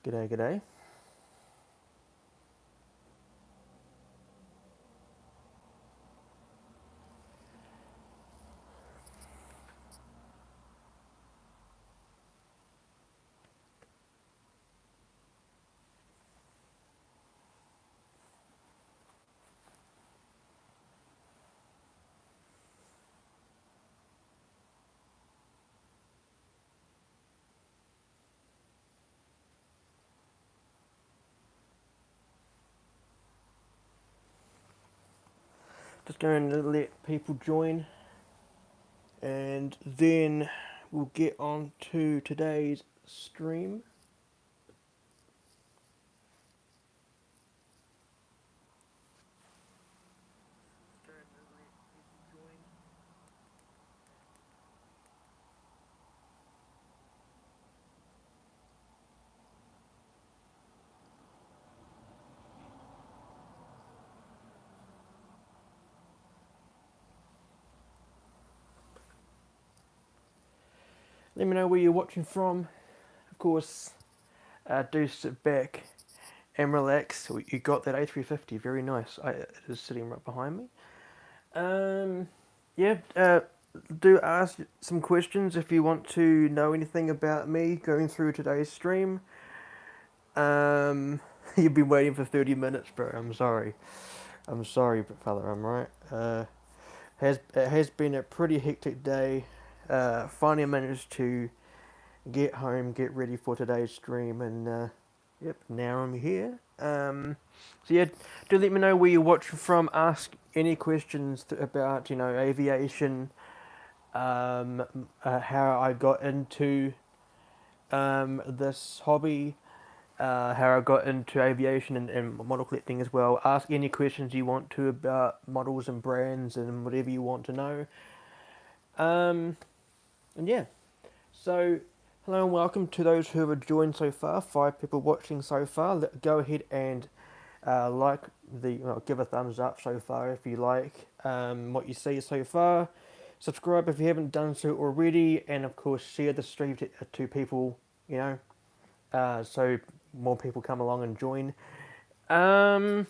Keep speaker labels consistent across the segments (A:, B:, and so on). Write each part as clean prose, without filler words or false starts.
A: G'day, g'day. Just going to let people join and then we'll get on to today's stream. Let me know where you're watching from. Of course, do sit back and relax. You got that A350, very nice. It is sitting right behind me. Yeah, do ask some questions if you want to know anything about me going through today's stream. You've been waiting for 30 minutes, bro. I'm sorry, fella. I'm right. It has been a pretty hectic day. Finally managed to get home, get ready for today's stream, and yep, now I'm here. So yeah, do let me know where you're watching from. Ask any questions about aviation, how I got into this hobby, how I got into aviation and model collecting as well. Ask any questions you want to about models and brands and whatever you want to know. And yeah, so hello and welcome to those who have joined so far. 5 people watching so far. Go ahead and give a thumbs up so far if you like what you see so far. Subscribe if you haven't done so already, and of course share the stream to people, so more people come along and join. So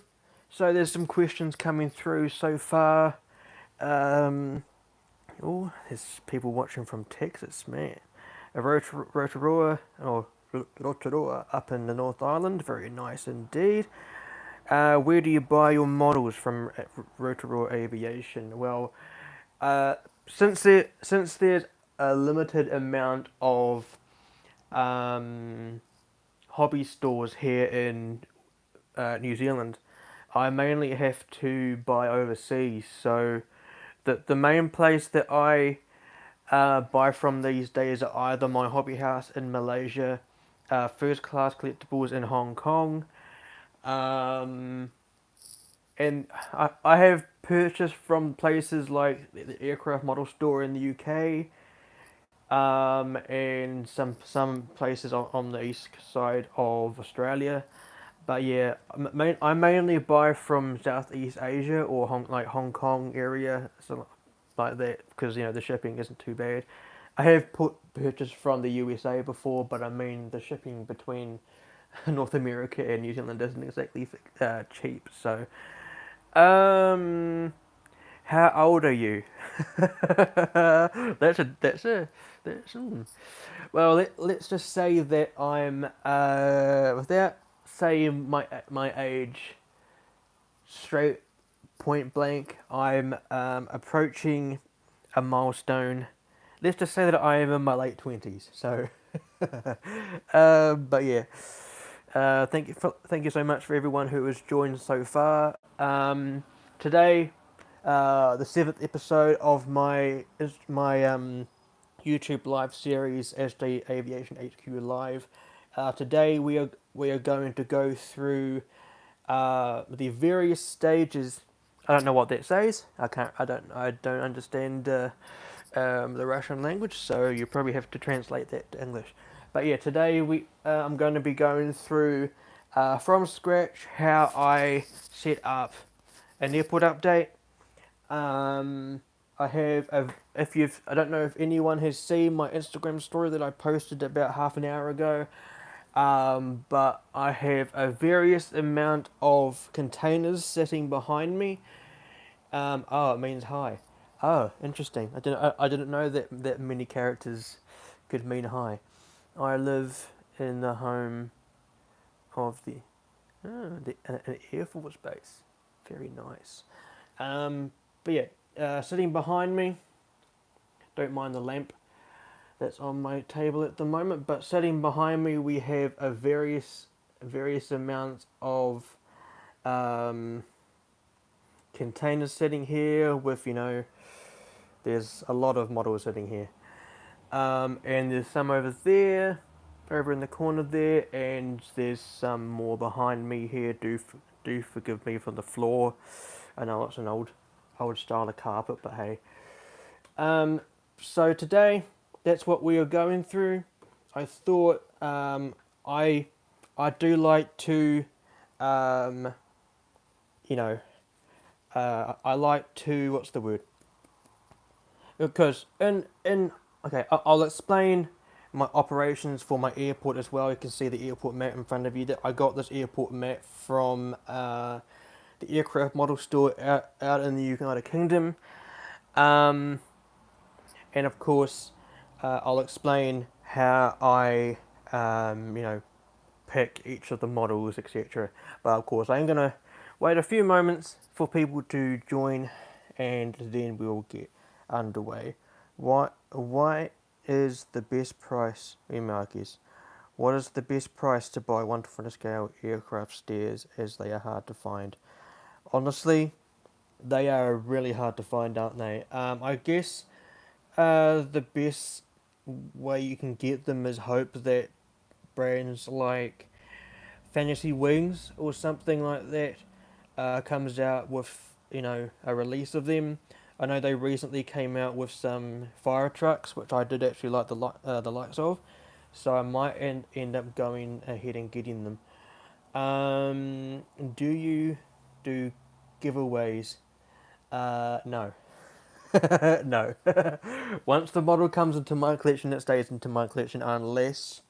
A: there's some questions coming through so far. There's people watching from Texas, man. A Rotorua up in the North Island, very nice indeed. Where do you buy your models from Rotorua Aviation? Well, since there's a limited amount of hobby stores here in New Zealand, I mainly have to buy overseas. So the main place that I buy from these days are either my hobby house in Malaysia, First Class Collectibles in Hong Kong, and I have purchased from places like the Aircraft Model Store in the UK, and some places on the east side of Australia. But yeah, I mainly buy from Southeast Asia or Hong Kong area, so like that, because the shipping isn't too bad. I have purchased from the USA before, but I mean the shipping between North America and New Zealand isn't exactly cheap. So, how old are you? that's. Well, let's just say that I'm without saying my age straight point blank, I'm approaching a milestone. Let's just say that I am in my late 20s. So, but yeah, thank you so much for everyone who has joined so far. Today, the 7th episode of my YouTube live series, ASJE Aviation HQ Live. Today we are going to go through the various stages. I don't know what that says. I don't understand the Russian language, so you probably have to translate that to English. But yeah, today I'm going to be going through from scratch how I set up an airport update. I don't know if anyone has seen my Instagram story that I posted about half an hour ago. but I have a various amount of containers sitting behind me. Oh, it means hi. Oh, interesting. I didn't know that many characters could mean hi. I live in the home of an Air Force base. Very nice. But yeah, sitting behind me. Don't mind the lamp that's on my table at the moment. But sitting behind me, we have a various amounts of um, containers sitting here with, there's a lot of models sitting here. And there's some over there, over in the corner there, and there's some more behind me here. Do forgive me for the floor. I know it's an old style of carpet, but hey. So today, that's what we are going through. I thought I do like to, um, you know, I like to, what's the word? Because in okay, I'll explain my operations for my airport as well. You can see the airport map in front of you. That I got this airport map from the aircraft model store out in the United Kingdom, um, and of course, I'll explain how I pick each of the models, etc. But of course, I'm gonna wait a few moments for people to join, and then we'll get underway. Why is the best price, Marcus? What is the best price to buy 1/20 scale aircraft stairs, as they are hard to find? Honestly, they are really hard to find, aren't they? I guess the best way you can get them is hope that brands like Fantasy Wings or something like that comes out with a release of them. I know they recently came out with some fire trucks, which I did actually like the likes of, so I might end up going ahead and getting them. Do you do giveaways? No. No. Once the model comes into my collection, it stays into my collection unless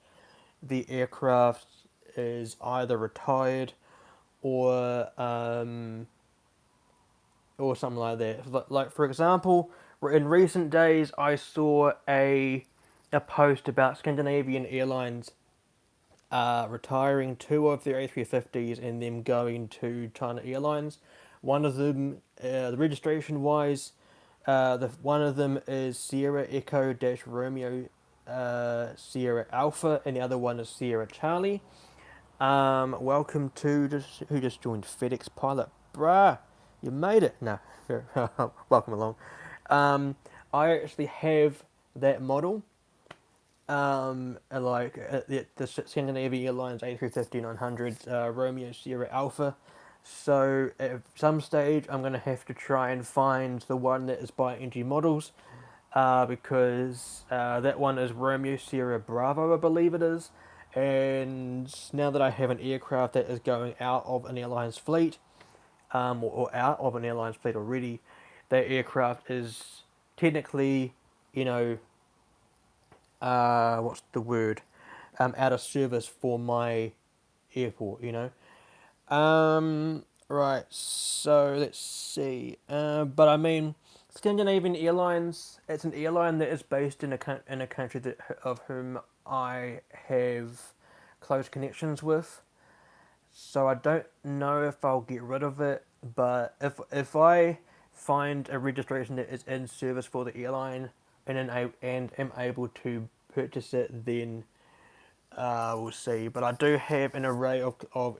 A: the aircraft is either retired or something like that. Like for example, in recent days, I saw a post about Scandinavian Airlines retiring two of their A350s and them going to China Airlines. One of them, the registration wise, one of them is Sierra Echo Dash Romeo Sierra Alpha, and the other one is Sierra Charlie. Welcome to who just joined FedEx Pilot, bruh. You made it. No, welcome along. I actually have that model. The Scandinavian Airlines A350-900 Romeo Sierra Alpha. So at some stage, I'm gonna have to try and find the one that is by NG Models, because that one is Romeo Sierra Bravo, I believe it is. And now that I have an aircraft that is going out of an airline's fleet, or out of an airline's fleet already, that aircraft is technically, you know, what's the word? Out of service for my airport, Right, so let's see. But I mean, Scandinavian Airlines, it's an airline that is based in a country of whom I have close connections with. So I don't know if I'll get rid of it, but if I find a registration that is in service for the airline and am able to purchase it, then we'll see. But I do have an array of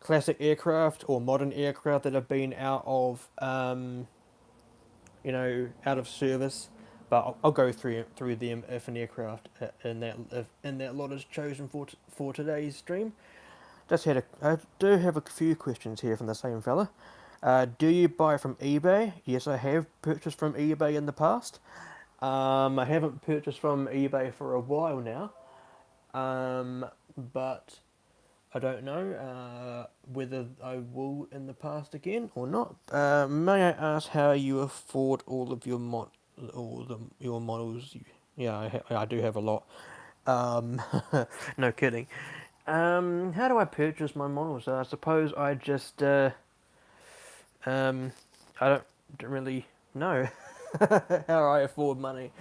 A: classic aircraft or modern aircraft that have been out of service. But I'll go through them if an aircraft in that lot is chosen for today's stream. I do have a few questions here from the same fella. Do you buy from eBay? Yes, I have purchased from eBay in the past. I haven't purchased from eBay for a while now, but I don't know whether I will in the past again or not. May I ask how you afford all of your your models? Yeah, I do have a lot. No kidding. How do I purchase my models? I suppose I just um, I don't really know how I afford money,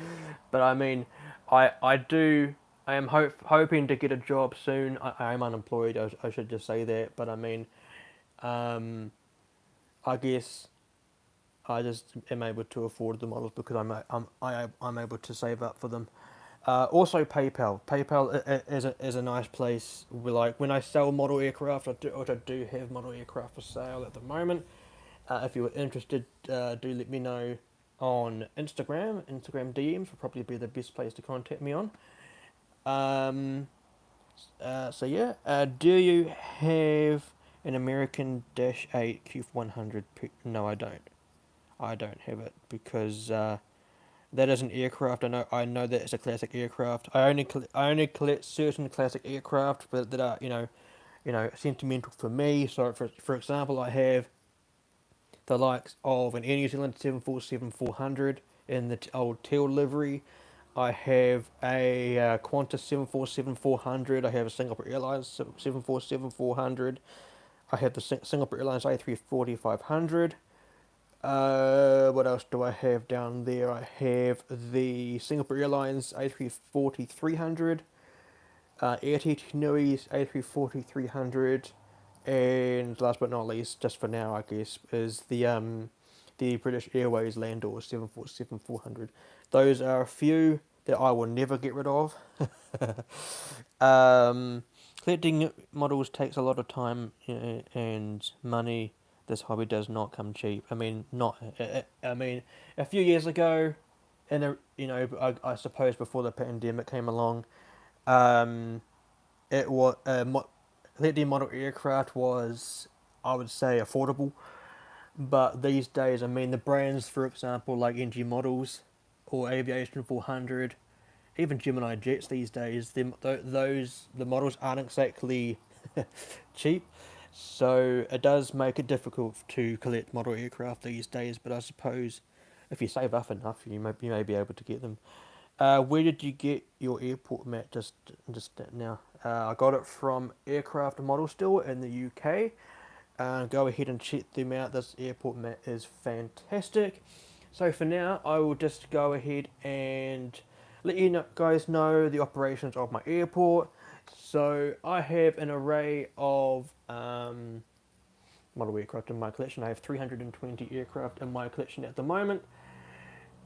A: but I mean, I do. I am hoping to get a job soon. I am unemployed. I should just say that. But I mean, um, I guess I just am able to afford the models because I'm able to save up for them. Also, PayPal. Is a nice place. Like when I sell model aircraft, I do have model aircraft for sale at the moment. If you were interested, do let me know on Instagram. Instagram DMs will probably be the best place to contact me on. Um, so yeah, do you have an American Dash 8 Q100? No, I don't. I don't have it because that is an aircraft. I know that it's a classic aircraft. I only collect certain classic aircraft, but that are sentimental for me. So for example, I have the likes of an Air New Zealand 747-400 in the old teal livery. I have a Qantas 747-400. I have a Singapore Airlines 747-400. I have the Singapore Airlines A340-500. What else do I have down there? I have the Singapore Airlines A340-300, Air Tinui's A340-300, and last but not least, just for now, I guess, is the British Airways Landor 747-400. Those are a few that I will never get rid of. Collecting models takes a lot of time and money. This hobby does not come cheap. I mean, not. I mean, a few years ago, I suppose before the pandemic came along, um, it was collecting model aircraft was, I would say, affordable. But these days, I mean, the brands, for example, like NG Models or Aviation 400, even Gemini Jets these days, the models aren't exactly cheap. So it does make it difficult to collect model aircraft these days. But I suppose if you save up enough, you may be able to get them. Where did you get your airport mat just now? I got it from Aircraft Model Store in the UK. Go ahead and check them out. This airport mat is fantastic. So for now, I will just go ahead and let you guys know the operations of my airport. So I have an array of model aircraft in my collection. I have 320 aircraft in my collection at the moment.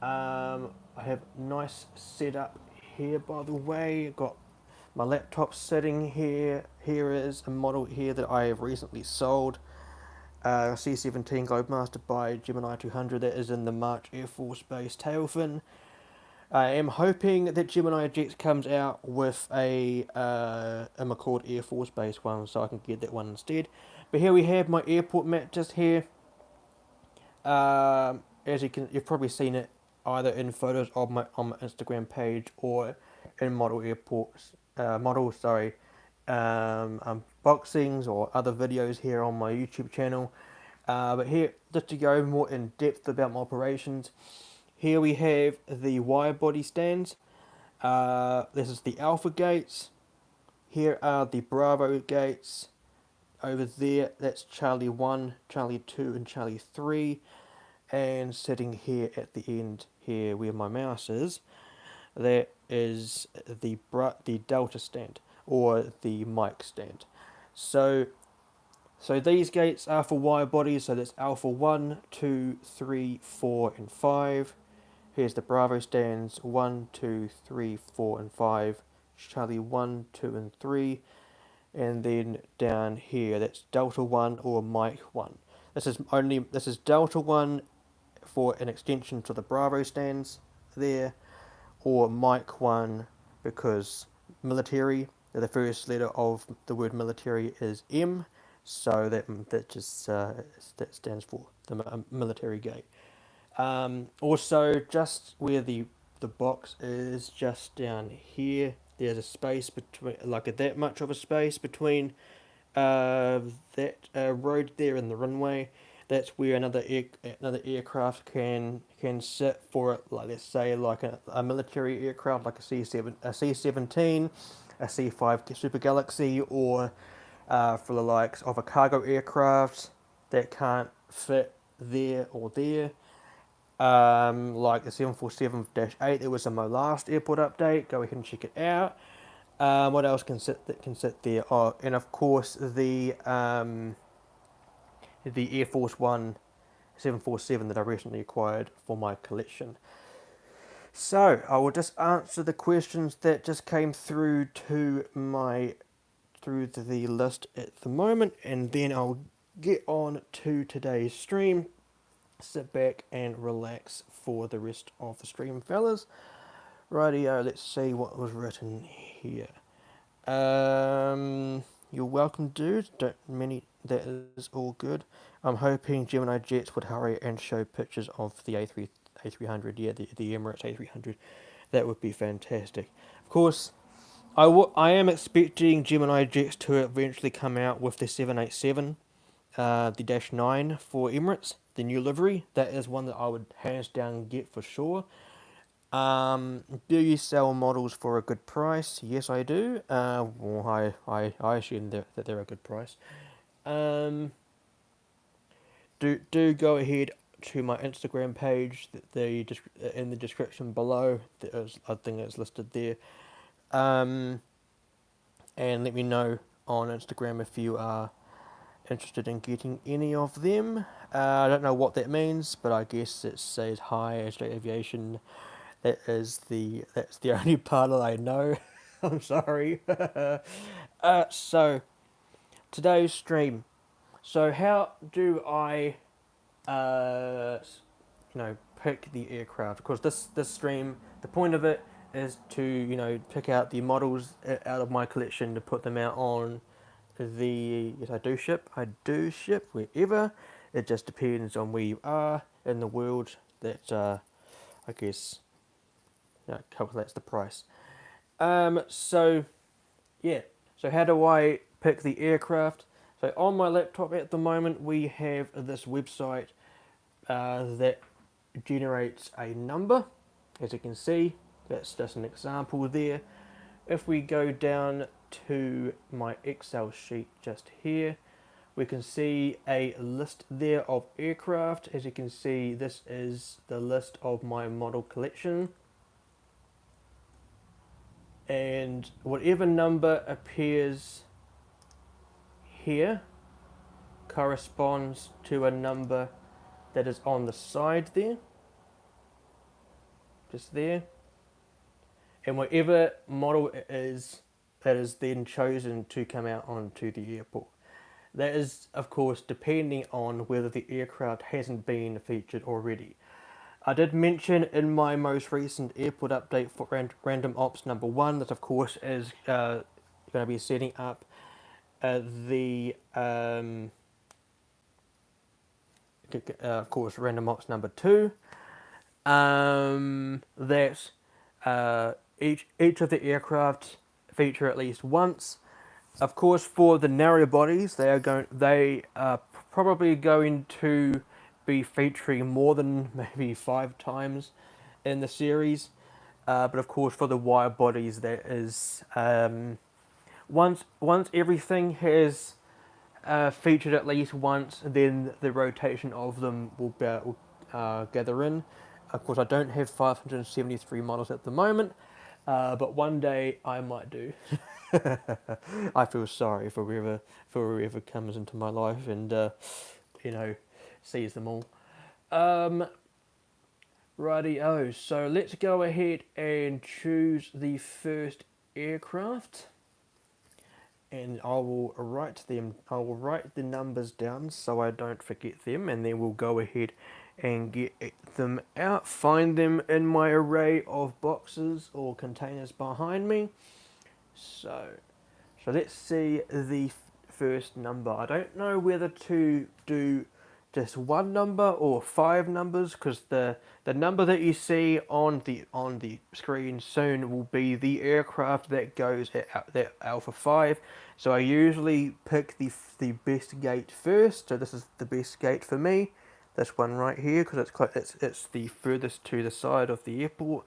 A: I have nice setup here, by the way. Got my laptop sitting here. Here is a model here that I have recently sold. C-17 Globemaster by Gemini 200 that is in the March Air Force Base tailfin. I am hoping that Gemini Jets comes out with a McCord Air Force Base one, so I can get that one instead. But here we have my airport mat just here. As you've probably seen it either in photos of my on my Instagram page or in unboxings or other videos here on my YouTube channel. But here, just to go more in depth about my operations, here we have the wire body stands. This is the Alpha gates. Here are the Bravo gates. Over there, that's Charlie 1, Charlie 2, and Charlie 3. And sitting here at the end here where my mouse is, that is the Delta stand or the mic stand. So these gates are for wire bodies, so that's Alpha 1, 2, 3, 4, and 5. Here's the Bravo stands 1, 2, 3, 4, and 5. Charlie 1, 2, and 3. And then down here, that's Delta 1 or Mike 1. This is Delta 1 for an extension to the Bravo stands there, or Mike 1 because military, the first letter of the word military is M, so that stands for the military gate. Also, just where the box is, just down here, there's a space between, like that much of a space between that road there and the runway. That's where another aircraft can sit for it. Like let's say like a military aircraft, like a C-17, a C-5 Super Galaxy, or for the likes of a cargo aircraft that can't fit there or there. Like the 747-8, it was in my last airport update. Go ahead and check it out. What else can sit there? Oh, and of course the Air Force One 747 that I recently acquired for my collection. So I will just answer the questions that just came through to the list at the moment, and then I'll get on to today's stream. Sit back and relax for the rest of the stream, fellas. Rightio, let's see what was written here. You're welcome, dude. That is all good. I'm hoping Gemini Jets would hurry and show pictures of the A300. Yeah, the Emirates A300. That would be fantastic. Of course, I am expecting Gemini Jets to eventually come out with the 787, the Dash 9 for Emirates, the new livery. That is one that I would hands down get for sure. Do you sell models for a good price? Yes, I do. Well, I assume that they're a good price. Do go ahead to my Instagram page. In the description below, I think it's listed there. And let me know on Instagram if you are interested in getting any of them. I don't know what that means, but I guess it says hi, ASJE Aviation. That's the only part that I know. I'm sorry. So today's stream. So how do I, uh, pick the aircraft? Of course, this stream, the point of it is to pick out the models out of my collection to put them out on the. Yes, I do ship. I do ship wherever. It just depends on where you are in the world. That I guess calculates the price. So yeah. So how do I pick the aircraft? So on my laptop at the moment, we have this website that generates a number. As you can see, that's just an example there. If we go down to my Excel sheet just here, we can see a list there of aircraft. As you can see, this is the list of my model collection. And whatever number appears here corresponds to a number that is on the side there, just there. And whatever model it is that is then chosen to come out onto the airport. That is, of course, depending on whether the aircraft hasn't been featured already. I did mention in my most recent airport update for Random Ops number 1 that, of course, is going to be setting up of course, Random Ops number 2. That each of the aircraft feature at least once. Of course, for the narrow bodies, they are probably going to be featuring more than maybe 5 times in the series. But of course, for the wide bodies, there is once everything has featured at least once, then the rotation of them will gather in. Of course, I don't have 573 models at the moment, but one day I might do. I feel sorry for whoever comes into my life and sees them all. Righty-o, so let's go ahead and choose the first aircraft. And I will write the numbers down so I don't forget them, and then we'll go ahead and get them out. Find them in my array of boxes or containers behind me. So let's see the first number. I don't know whether to do just one number or 5 numbers, because the number that you see on the screen soon will be the aircraft that goes at that Alpha 5. So I usually pick the best gate first. So this is the best gate for me, this one right here, because it's the furthest to the side of the airport,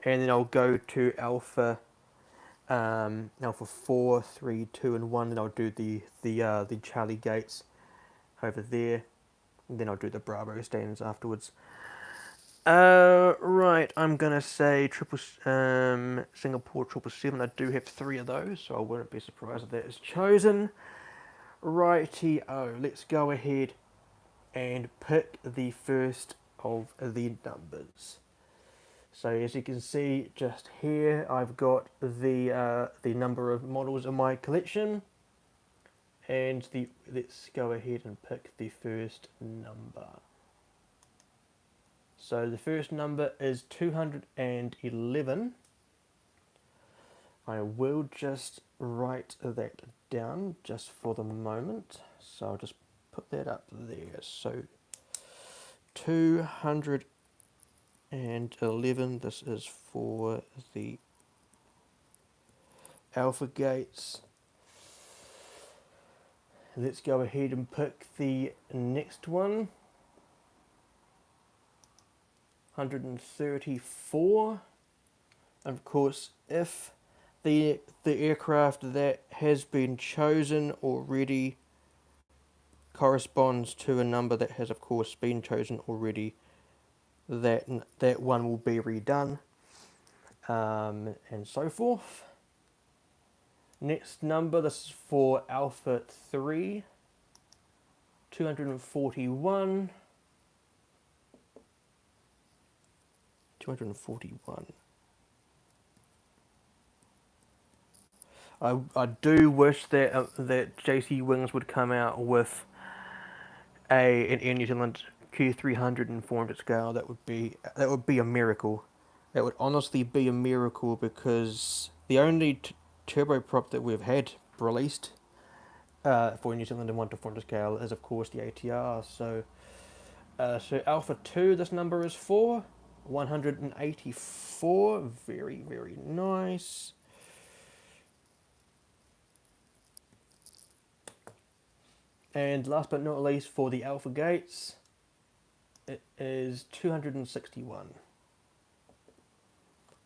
A: and then I'll go to Alpha 4, 3, 2, and 1, and I'll do the Charlie gates over there, and then I'll do the Bravo stands afterwards. Right, I'm gonna say Singapore 777. I do have 3 of those, so I wouldn't be surprised if that is chosen. Righty-o, let's go ahead and pick the first of the numbers. So as you can see just here, I've got the number of models in my collection, and let's go ahead and pick the first number. So the first number is 211. I will just write that down just for the moment. So I'll just put that up there. So 211, this is for the Alpha gates. Let's go ahead and pick the next one. 134. Of course, if the aircraft that has been chosen already corresponds to a number that has of course been chosen already, that one will be redone, and so forth. Next number, this is for Alpha 3, 241. 241. I do wish that that JC Wings would come out with an Air New Zealand Q300 in 400 scale. That would be a miracle. That would honestly be a miracle, because the only turboprop that we've had released for New Zealand in 1 to 400 scale is of course the ATR. So Alpha 2, this number is for 184. Very, very nice. And last but not least, for the Alpha gates, it is 261.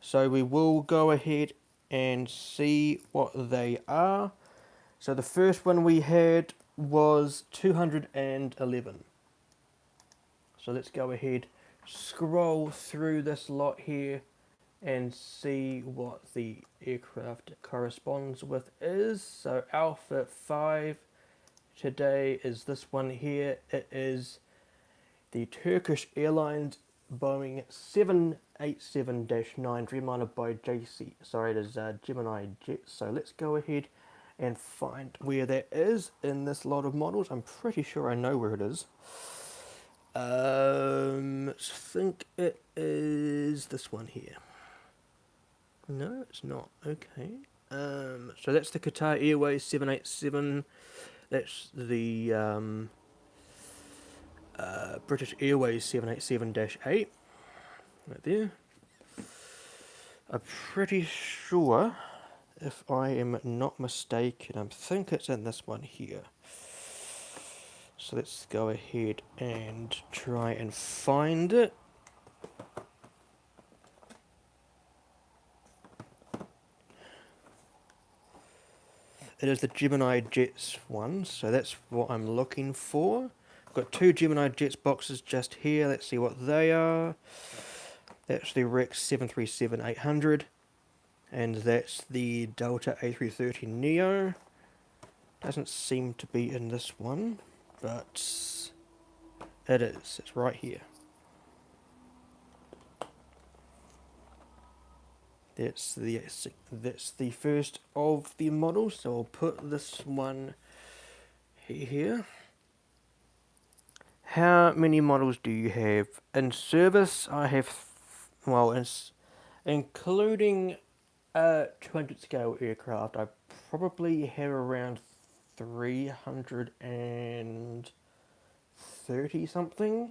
A: So we will go ahead and see what they are. So the first one we had was 211. So let's go ahead, scroll through this lot here, and see what the aircraft corresponds with is. So Alpha 5 today is this one here. It is the Turkish Airlines Boeing 787-9 Dreamliner by JC. Sorry, it is Gemini Jet. So let's go ahead and find where that is in this lot of models. I'm pretty sure I know where it is. I think it is this one here. No, it's not. Okay. So that's the Qatar Airways 787. That's the British Airways 787-8. Right there. I'm pretty sure, if I am not mistaken, I think it's in this one here. So let's go ahead and try and find it. It is the Gemini Jets one, so that's what I'm looking for. I've got 2 Gemini Jets boxes just here. Let's see what they are. That's the Rex 737-800, and that's the Delta A330neo. Doesn't seem to be in this one, but it is. It's right here. That's the first of the models, so I'll put this one here. How many models do you have in service? I have, well, including 200 scale aircraft, I probably have around 330 30 something.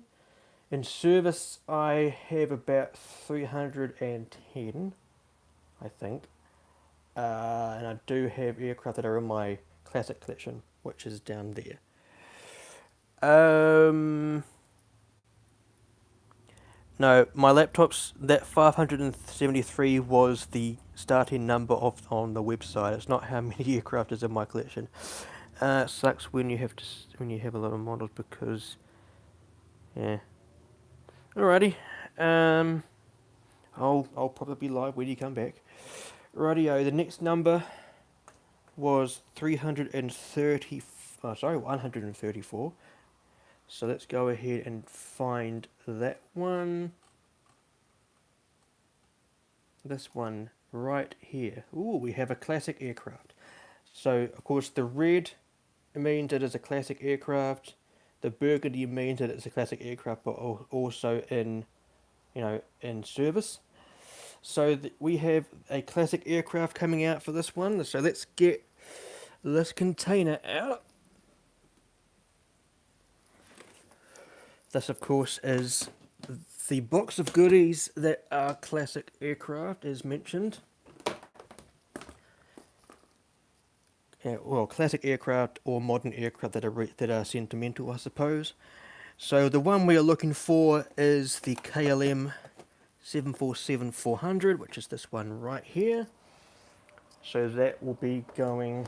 A: In service, I have about 310, I think. And I do have aircraft that are in my classic collection, which is down there. No, my laptop's that 573 was the starting number of on the website. It's not how many aircraft is in my collection. It sucks when you have to when you have a lot of models because yeah. Alrighty, I'll probably be live when you come back. Rightio, the next number was 330. Oh, sorry, 134. So let's go ahead and find that one. This one right here. Ooh, we have a classic aircraft. So, of course, the red means it is a classic aircraft. The burgundy means that it's a classic aircraft, but also in, in service. So we have a classic aircraft coming out for this one. So let's get this container out. This, of course, is the box of goodies that are classic aircraft, as mentioned. Yeah, well, classic aircraft or modern aircraft that are sentimental, I suppose. So the one we are looking for is the KLM 747-400, which is this one right here. So that will be going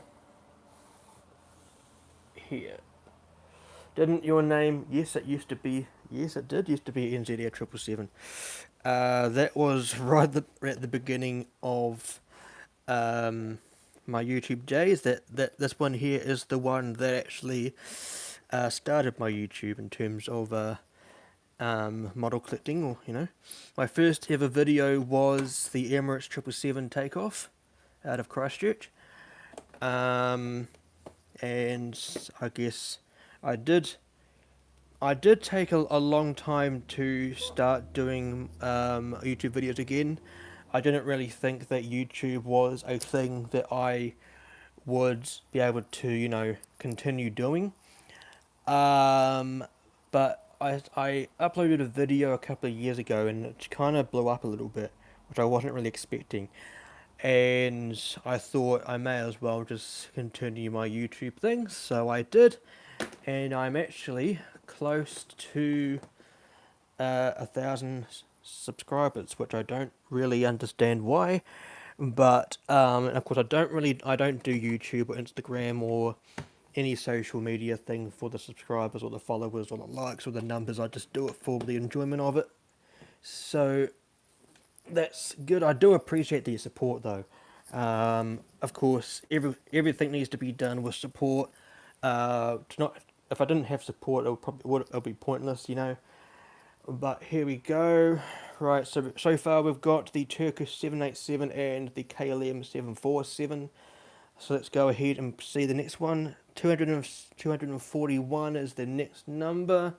A: here. Didn't your name? Yes, it used to be. Yes, it did used to be NZ Air 777. That was right at the beginning of my YouTube days. That this one here is the one that actually started my YouTube in terms of model collecting, or my first ever video was the Emirates 777 takeoff out of Christchurch, and I guess I did take a long time to start doing YouTube videos again. I didn't really think that YouTube was a thing that I would be able to, continue doing. But I uploaded a video a couple of years ago and it kind of blew up a little bit, which I wasn't really expecting. And I thought I may as well just continue my YouTube thing, so I did. And I'm actually close to 1,000 subscribers, which I don't really understand why. But and of course, I don't do YouTube or Instagram or any social media thing for the subscribers or the followers or the likes or the numbers. I just do it for the enjoyment of it. So that's good. I do appreciate the support though. Of course, everything needs to be done with support. If I didn't have support, it'll be pointless. But here we go. Right, so far we've got the Turkish 787 and the KLM 747. So let's go ahead and see the next one. 241 is the next number.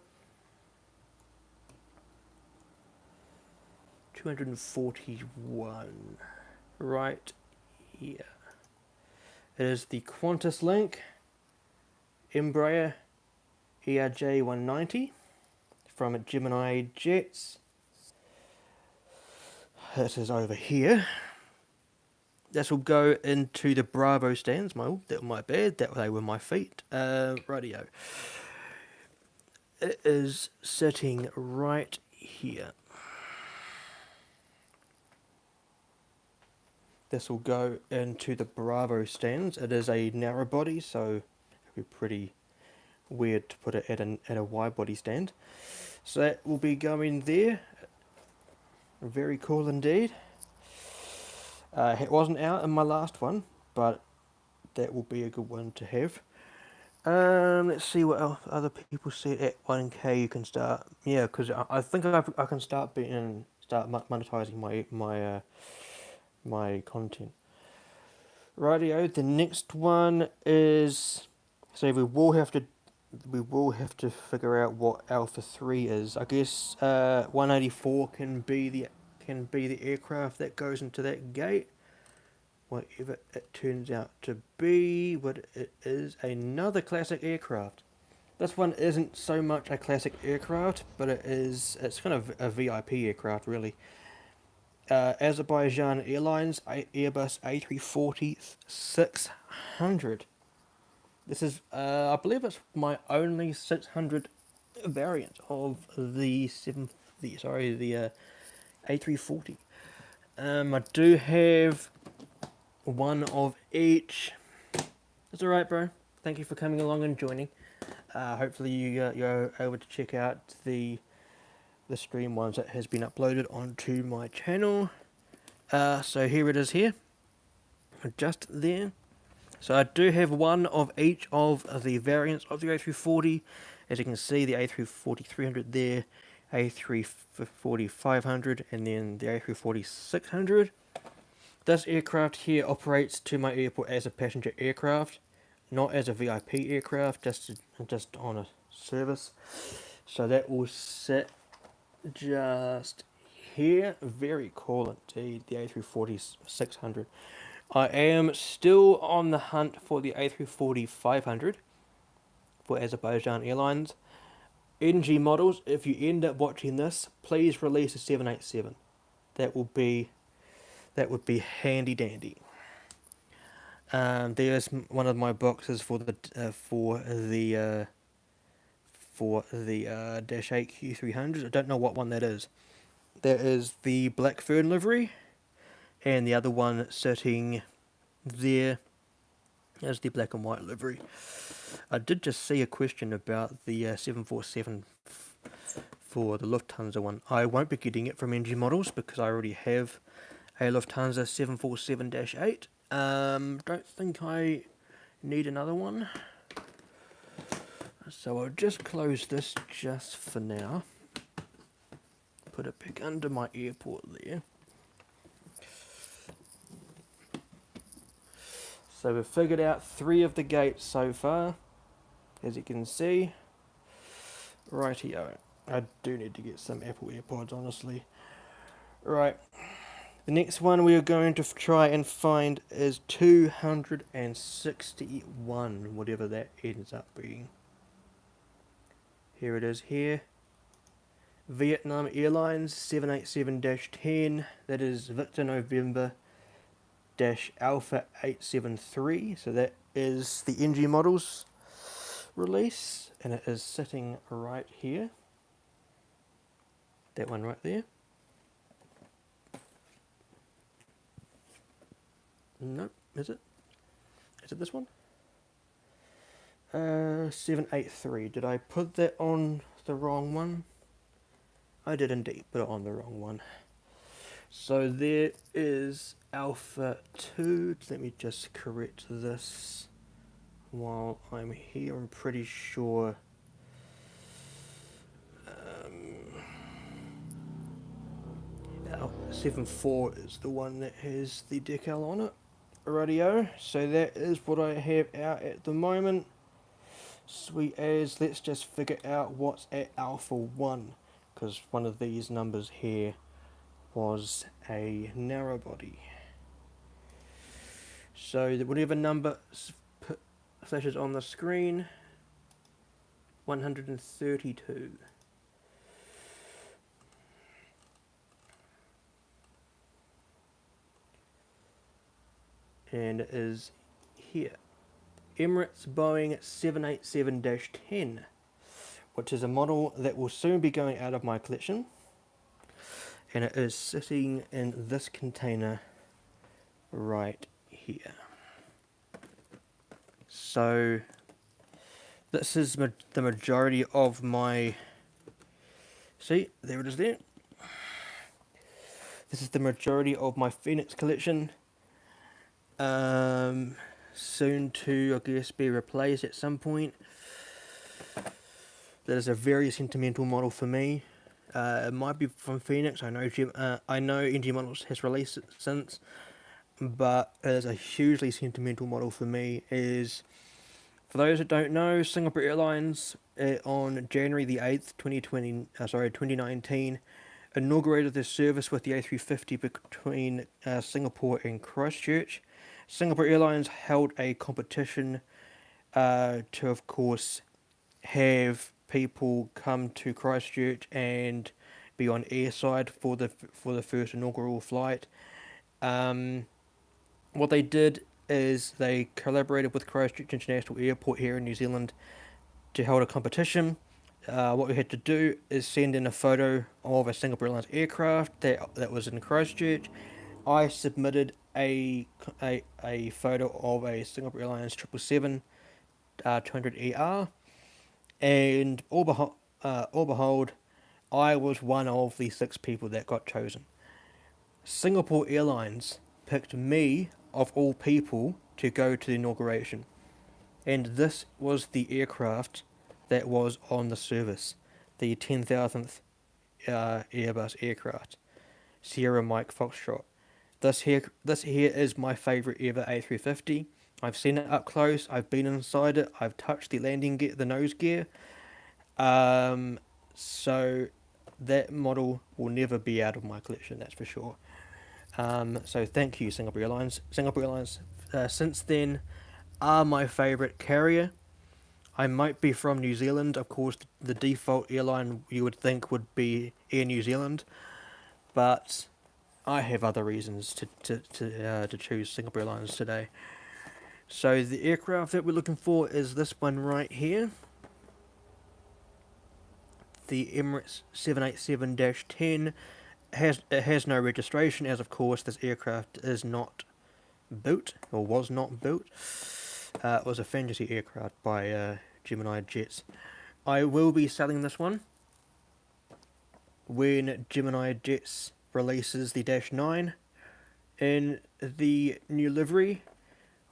A: 241. Right here. It is the Qantas Link Embraer ERJ 190 from Gemini Jets. It is over here. This will go into the Bravo stands. My bad. They were my feet. Radio. It is sitting right here. This will go into the Bravo stands. It is a narrow body, so it'd be pretty weird to put it at a wide body stand. So that will be going there. Very cool indeed. It wasn't out in my last one, but that will be a good one to have. Let's see what else other people said. At 1K you can start. Yeah, because I think I can start monetizing my content. Rightio. The next one is, so we will have to figure out what Alpha 3 is. I guess 184 can be the aircraft that goes into that gate. Whatever it turns out to be, but it is another classic aircraft. This one isn't so much a classic aircraft, but it's kind of a VIP aircraft really. Azerbaijan Airlines Airbus A340-600. This is, I believe it's my only 600 variant of the A340. I do have one of each. That's alright, bro. Thank you for coming along and joining. Hopefully you're able to check out the stream once it has been uploaded onto my channel. So here it is here, just there. So I do have one of each of the variants of the A340. As you can see, the A340-300 there, A340-500, and then the A340-600. This aircraft here operates to my airport as a passenger aircraft, not as a VIP aircraft, just on a service. So that will sit just here. Very cool indeed, the A340-600. I am still on the hunt for the A340-500 for Azerbaijan Airlines. NG models, if you end up watching this, please release a 787. That would be handy dandy. There's one of my boxes for the Dash 8 Q300. I don't know what one that is. There is the Black Fern livery, and the other one sitting there is the black and white livery. I did just see a question about the 747 for the Lufthansa one. I won't be getting it from NG Models because I already have a Lufthansa 747-8. Don't think I need another one. So I'll just close this just for now. Put it back under my airport there. So we've figured out 3 of the gates so far, as you can see. Rightio. I do need to get some Apple AirPods, honestly. Right. The next one we are going to try and find is 261, whatever that ends up being. Here it is here. Vietnam Airlines 787-10, that is Victor November Alpha 873, so that is the NG Models release, and it is sitting right here. That one right there. Nope, is it? Is it this one? 783. Did I put that on the wrong one? I did indeed put it on the wrong one. So there is Alpha 2. Let me just correct this while I'm here. I'm pretty sure 74 is the one that has the decal on it. Radio. So that is what I have out at the moment. Sweet as. Let's just figure out what's at Alpha 1, because one of these numbers here was a narrow body. So whatever number flashes on the screen, 132. And it is here. Emirates Boeing 787-10, which is a model that will soon be going out of my collection. And it is sitting in this container right here. So this is the majority of my, see, there it is there. This is the majority of my Phoenix collection. Soon to, I guess, be replaced at some point. That is a very sentimental model for me. It might be from Phoenix. I know NG Models has released it since, but it is a hugely sentimental model for me. For those that don't know, Singapore Airlines on January the 8th, 2019, inaugurated their service with the A350 between Singapore and Christchurch. Singapore Airlines held a competition to, of course, have people come to Christchurch and be on airside for the first inaugural flight. What they did is they collaborated with Christchurch International Airport here in New Zealand to hold a competition. What we had to do is send in a photo of a Singapore Airlines aircraft that was in Christchurch. I submitted a photo of a Singapore Airlines 777 200ER, and all behold, I was one of the 6 people that got chosen. Singapore Airlines picked me, of all people, to go to the inauguration. And this was the aircraft that was on the service, the 10,000th Airbus aircraft, Sierra Mike Foxtrot. This here is my favourite ever A350. I've seen it up close. I've been inside it. I've touched the landing gear, the nose gear. So that model will never be out of my collection. That's for sure. So thank you, Singapore Airlines. Singapore Airlines, since then, are my favourite carrier. I might be from New Zealand. Of course, the default airline you would think would be Air New Zealand, but I have other reasons to choose Singapore Airlines today. So the aircraft that we're looking for is this one right here, the Emirates 787-10. It has no registration, as of course this aircraft is not built, or was not built. It was a fantasy aircraft by Gemini Jets. I will be selling this one when Gemini Jets releases the Dash 9 in the new livery.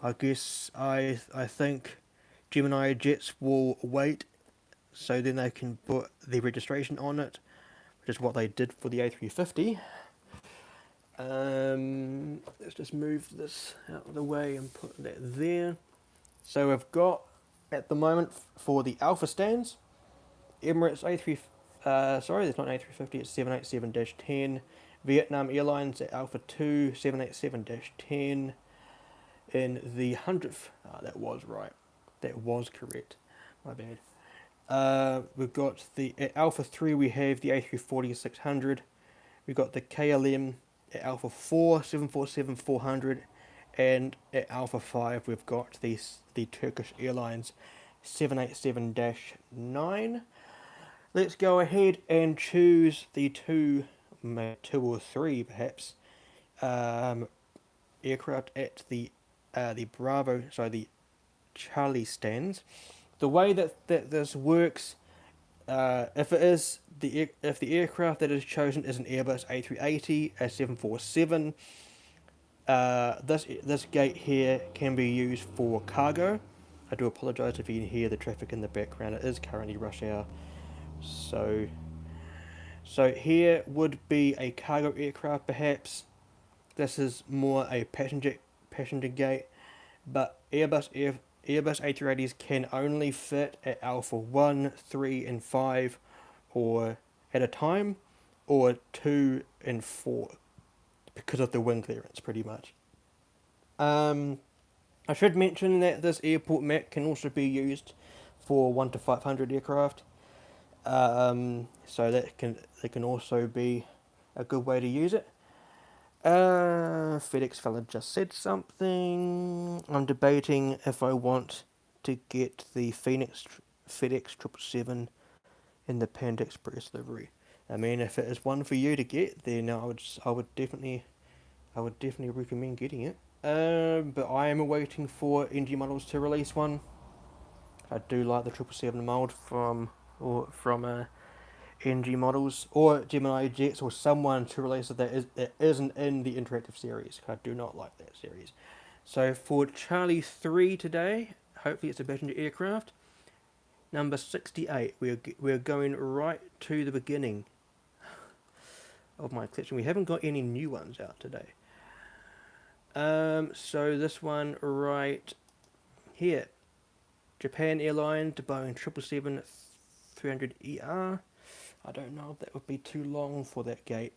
A: I guess I think Gemini Jets will wait so then they can put the registration on it, which is what they did for the A350. Let's just move this out of the way and put that there. So we've got, at the moment, for the Alpha stands, Emirates A3, sorry, it's not A350, it's 787-10. Vietnam Airlines at Alpha 2, 787-10. In the 100th, that was right, that was correct, my bad. We've got at Alpha 3 we have the A340-600. We've got the KLM at Alpha 4, 747-400. And at Alpha 5 we've got the Turkish Airlines 787-9. Let's go ahead and choose the two or three perhaps aircraft at the Charlie stands. The way that this works, if the aircraft that is chosen is an Airbus A380, a 747, this gate here can be used for cargo. I do apologise if you can hear the traffic in the background. It is currently rush hour, so here would be a cargo aircraft perhaps. This is more a passenger gate, but Airbus A380s can only fit at Alpha 1, 3 and 5 or at a time, or 2 and 4, because of the wing clearance pretty much. I should mention that this airport map can also be used for 1 to 500 aircraft, so that can also be a good way to use it. FedEx fella just said something. I'm debating if I want to get the Phoenix FedEx 777 in the Panda Express livery. I mean, if it is one for you to get, then I would definitely recommend getting it. But I am waiting for NG Models to release one. I do like the 777 mold from NG Models or Gemini Jets or someone to release it that isn't in the interactive series. I do not like that series. So for Charlie 3 today, hopefully it's a passenger aircraft. Number 68. We're going right to the beginning of my collection. We haven't got any new ones out today. So this one right here, Japan Airlines, Boeing 777-300ER. I don't know if that would be too long for that gate.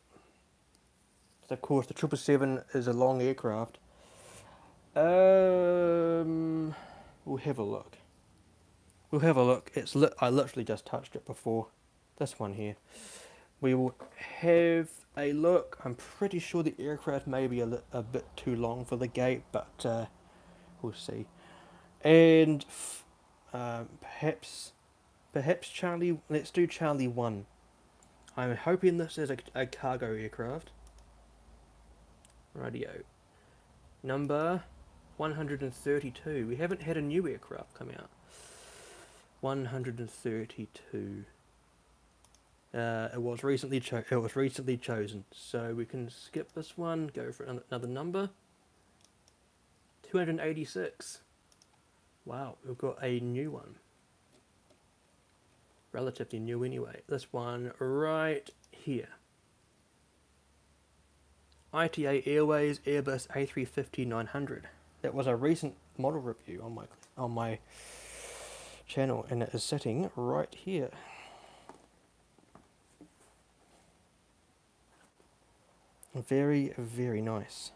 A: So of course the 777 is a long aircraft. We'll have a look. We'll have a look. I literally just touched it before. This one here. We will have a look. I'm pretty sure the aircraft may be a bit too long for the gate, but we'll see. And perhaps Charlie. Let's do Charlie 1. I'm hoping this is a cargo aircraft. Radio number 132. We haven't had a new aircraft come out. 132. It was recently chosen, so we can skip this one. Go for another number. 286. Wow, we've got a new one. Relatively new anyway. This one right here. ITA Airways Airbus A350-900. That was a recent model review on my channel, and it is sitting right here. Very, very nice.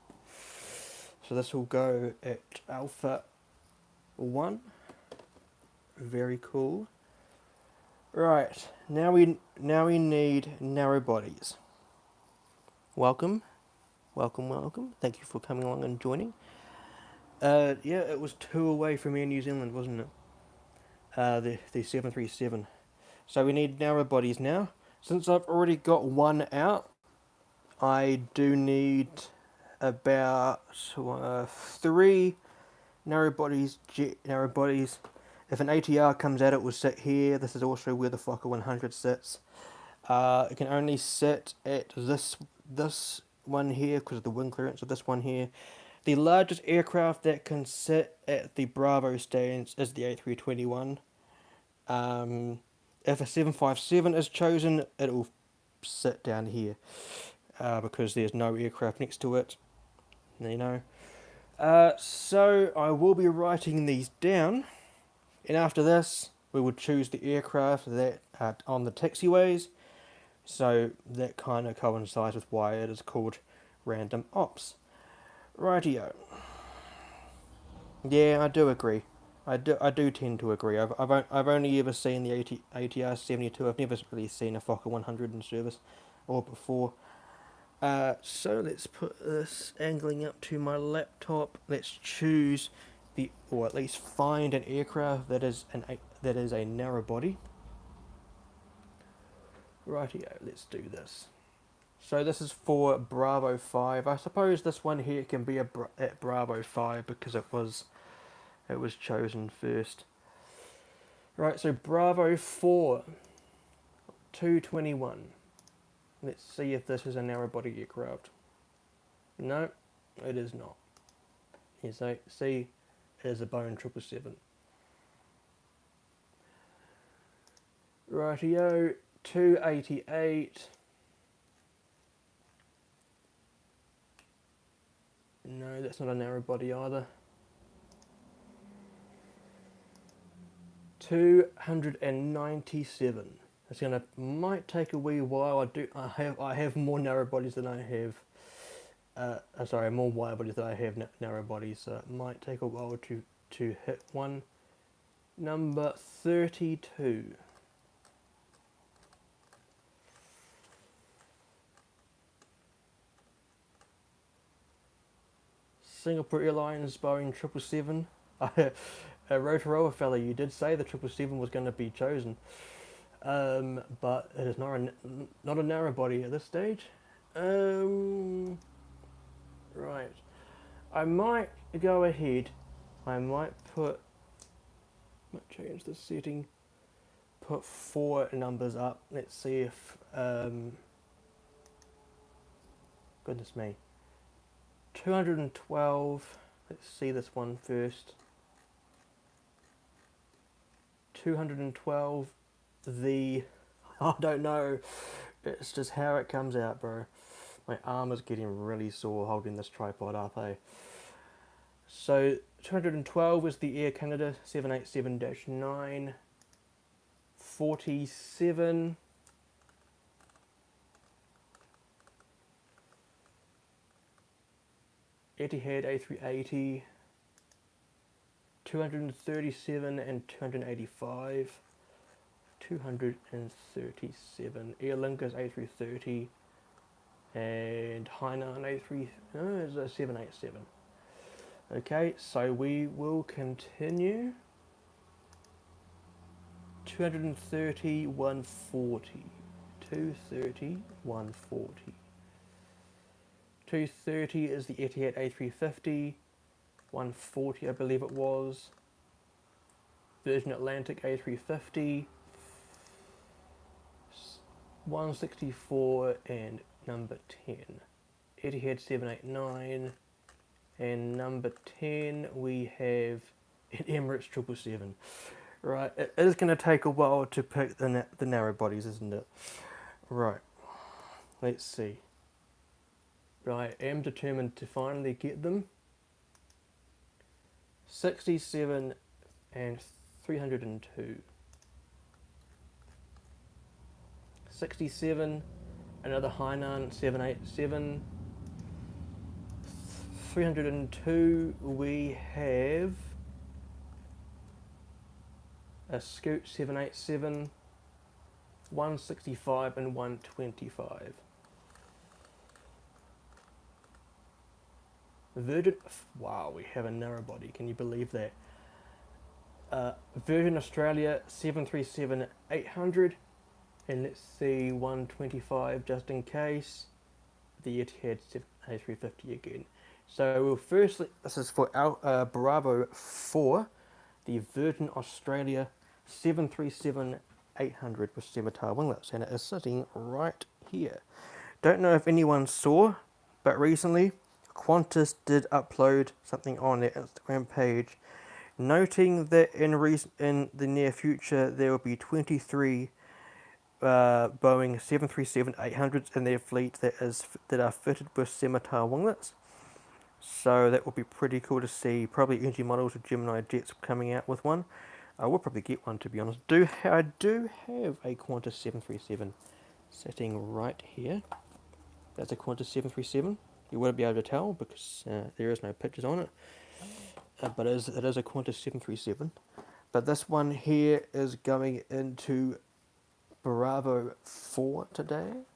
A: So this will go at Alpha 1. Very cool. Right, now we need narrow bodies. Welcome. Thank you for coming along and joining. Yeah, it was 2 away from Air New Zealand, wasn't it? The 737. So we need narrow bodies now. Since I've already got one out, I do need about 3 narrow bodies. If an ATR comes out, it will sit here. This is also where the Fokker 100 sits. It can only sit at this one here because of the wind clearance of this one here. The largest aircraft that can sit at the Bravo stands is the A321. If a 757 is chosen, it will sit down here because there's no aircraft next to it. You know. So I will be writing these down, and after this, we will choose the aircraft that are on the taxiways. So that kind of coincides with why it is called random ops. Rightio. Yeah, I do agree. I do tend to agree. I've only ever seen the ATR 72. I've never really seen a Fokker 100 in service or before. So let's put this angling up to my laptop. Let's choose or at least find an aircraft that is a narrow body. Rightio, let's do this. So this is for Bravo 5. I suppose this one here can be at Bravo 5 because it was chosen first. Right, so Bravo 4, 221. Let's see if this is a narrow body aircraft. No, it is not. You see, it is a Boeing 777. Rightio, 288. No, that's not a narrow body either. 297. It's might take a wee while. I have more narrow bodies than I have. More wide bodies than I have narrow bodies. So it might take a while to hit one. Number 32. Singapore Airlines Boeing 777. Rotorua fella, you did say the 777 was going to be chosen, but it is not a narrow body at this stage. Right, I might go ahead. I might change the setting. Put 4 numbers up. Let's see if goodness me. 212. Let's see this one first. 212. I don't know. It's just how it comes out, bro. My arm is getting really sore holding this tripod up, eh? So 212 is the Air Canada 787-9. 47. Etihad A380. 237 and 285. 237. Aer Lingus A330 and Hainan A3. No, it's a 787. Okay, so we will continue. 230, 140. 230, 140. 230 is the Etihad A350. 140, I believe it was. Virgin Atlantic A350. 164 and number 10. Etihad 789. And number 10 we have an Emirates 777. Right, it is going to take a while to pick the narrow bodies, isn't it? Right, let's see. But I am determined to finally get them. 67 and 302. 67, another Hainan 787. 302, we have a Scoot 787, 165 and 125. Virgin, wow, we have a narrow body, can you believe that? Virgin Australia 737-800, and let's see 125 just in case. The Etihad A350 again. So we'll firstly, this is for our Bravo 4, the Virgin Australia 737-800 with scimitar winglets, and it is sitting right here. Don't know if anyone saw, but recently Qantas did upload something on their Instagram page, noting that in the near future there will be 23 Boeing 737-800s in their fleet that are fitted with scimitar winglets. So that will be pretty cool to see. Probably NG models of Gemini jets coming out with one. I will probably get one, to be honest. I do have a Qantas 737 sitting right here. That's a Qantas 737. You won't be able to tell because there is no pictures on it. But it is a Qantas 737. But this one here is going into Bravo 4 today.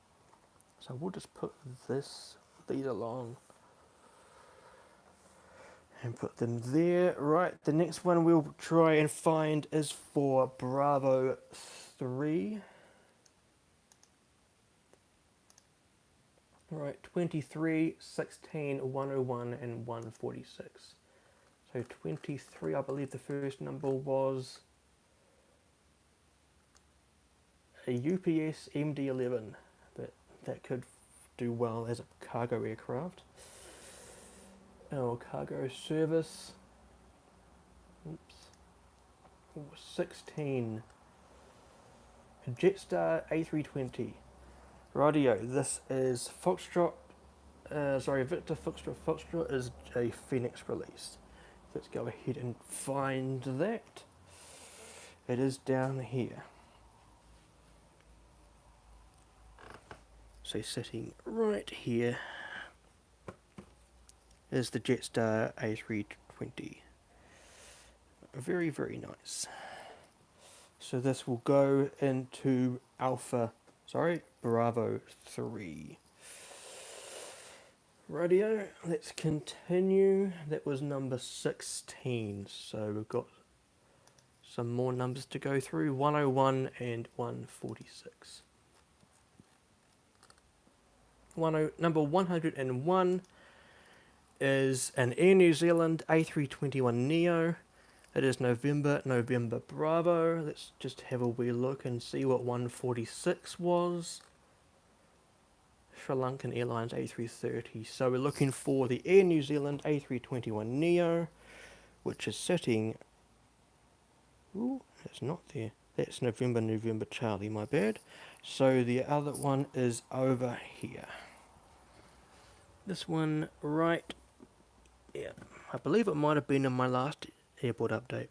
A: So we'll just put these along and put them there. Right, the next one we'll try and find is for Bravo 3. Right, 23, 16, 101 and 146. So 23, I believe the first number was a UPS MD-11, but that could do well as a cargo aircraft. Our cargo service. Oops. 16. A Jetstar A320. Radio. This is Foxtrot. Victor Foxtrot. Foxtrot is a Phoenix release. Let's go ahead and find that. It is down here. So sitting right here is the Jetstar A320. Very, very nice. So this will go into Bravo 3. Radio, let's continue. That was number 16. So we've got some more numbers to go through. 101 and 146. Number 101 is an Air New Zealand A321neo. It is November Bravo. Let's just have a wee look and see what 146 was. Sri Lankan Airlines A330. So we're looking for the Air New Zealand A321neo, which is sitting... Ooh, it's not there. That's November Charlie, my bad. So the other one is over here. This one right... Yeah, I believe it might have been in my last airport update.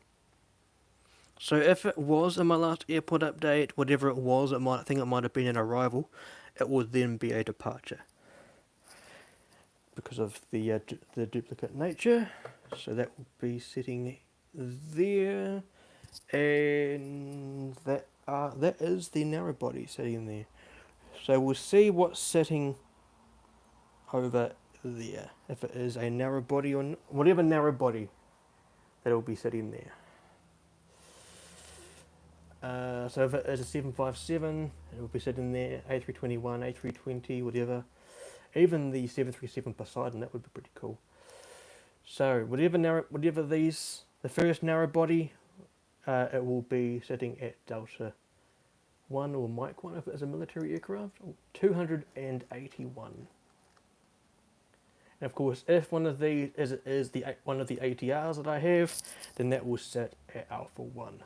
A: So if it was in my last airport update, whatever it was, I think it might have been an arrival. It would then be a departure because of the duplicate nature. So that will be sitting there, and that is the narrow body sitting there. So we'll see what's sitting over there, if it is a narrow body or whatever narrow body that'll be sitting there. So if it is a 757, it will be sitting there. A321, A320, whatever. Even the 737 Poseidon, that would be pretty cool. So whatever the first narrow body, it will be sitting at Delta 1 or Mike 1 if it is a military aircraft. 281. And of course, if one of these is one of the ATRs that I have, then that will sit at Alpha 1.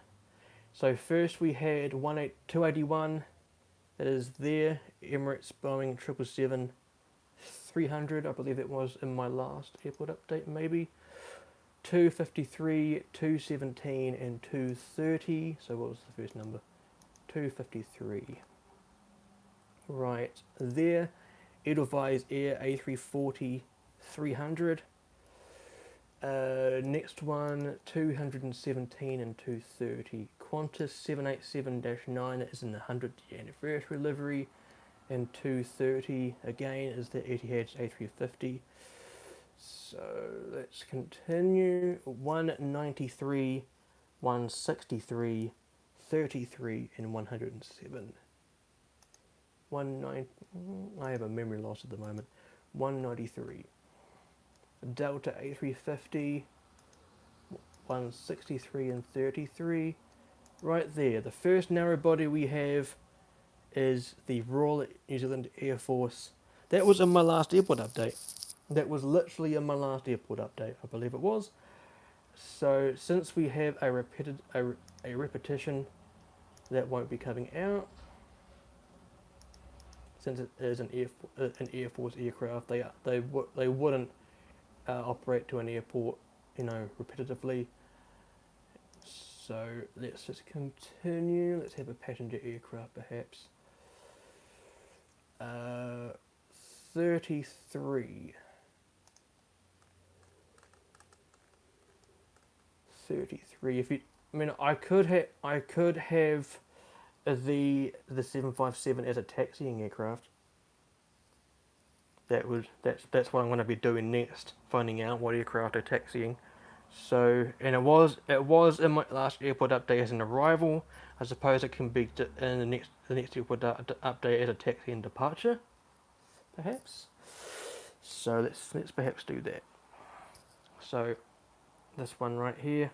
A: So first we had 281, that is there, Emirates Boeing 777-300, I believe it was in my last airport update maybe. 253, 217 and 230, so what was the first number? 253. Right, there, Edelweiss Air A340-300. Next one, 217 and 230. Qantas 787-9 is in the 100th anniversary livery, and 230 again is the Etihad's A350. So let's continue. 193, 163, 33 and 107. I have a memory loss at the moment. 193. Delta A350, 163 and 33. Right there, the first narrow body we have is the Royal New Zealand Air Force. That was in my last airport update. That was literally in my last airport update, I believe it was. So since we have a repetition, that won't be coming out. Since it is an Air Force aircraft, they wouldn't operate to an airport, repetitively. So let's just continue. Let's have a passenger aircraft, perhaps. 33. 33. I could have the 757 as a taxiing aircraft. That's what I'm going to be doing next, finding out what aircraft are taxiing. So, and it was in my last airport update as an arrival. I suppose it can be in the next airport update as a taxi and departure, perhaps. So let's perhaps do that. So this one right here,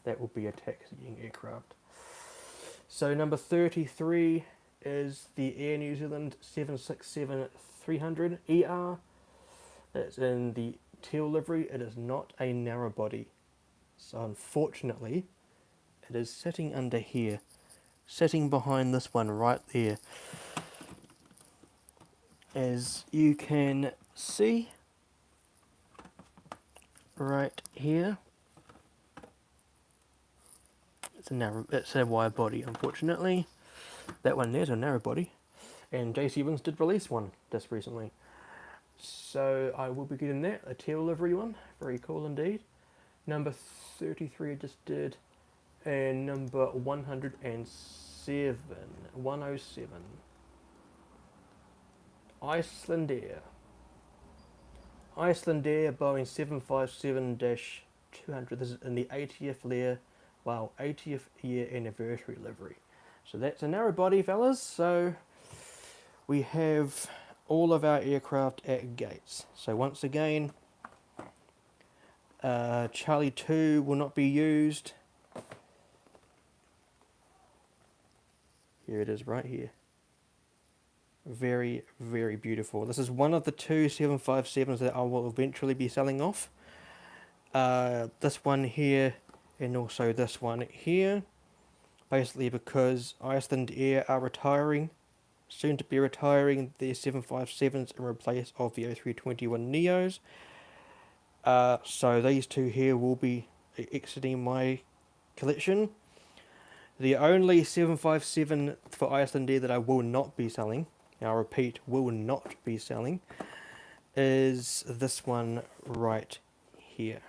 A: that will be a taxiing aircraft. So number 33 is the Air New Zealand 767-300 ER. That's in the teal livery. It is not a narrow body. So unfortunately, it is sitting under here. Sitting behind this one right there. As you can see, right here. It's a wide body, unfortunately. That one there's a narrow body. And JC Wings did release one just recently. So I will be getting that, a teal livery one. Very cool indeed. Number 33 I just did. And number 107. Iceland Air. Iceland Air Boeing 757-200. This is in the 80th year. Wow, 80th year anniversary livery. So that's a narrow body, fellas. So we have all of our aircraft at gates. So once again, Charlie 2 will not be used. Here it is right here. Very, very beautiful. This is one of the two 757s that I will eventually be selling off. This one here and also this one here. Basically because Iceland Air are retiring, soon to be retiring their 757s in replace of the A321neos. So these two here will be exiting my collection. The only 757 for Iceland Air that I will not be selling, and I repeat, will not be selling, is this one right here.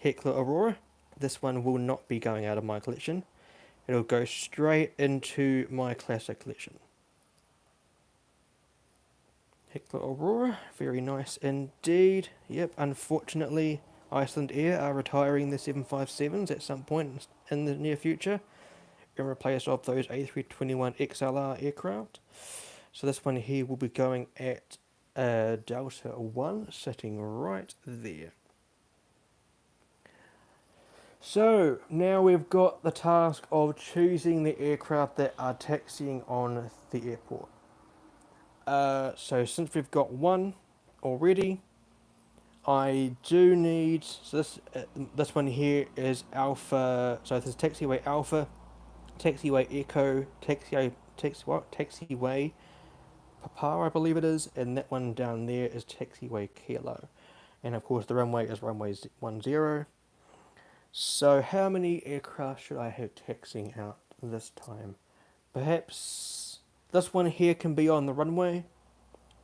A: Heckler Aurora. This one will not be going out of my collection. It'll go straight into my classic collection. Heckler Aurora, very nice indeed. Yep, unfortunately, Iceland Air are retiring the 757s at some point in the near future in replace of those A321 XLR aircraft. So this one here will be going at Delta 1, sitting right there. So now we've got the task of choosing the aircraft that are taxiing on the airport. So since we've got one already, I do need, so this one here is Alpha, so this is Taxiway Alpha, Taxiway Echo, Taxiway Papa, I believe it is, and that one down there is Taxiway Kilo. And of course the runway is runway 10. So how many aircraft should I have taxiing out this time? Perhaps this one here can be on the runway.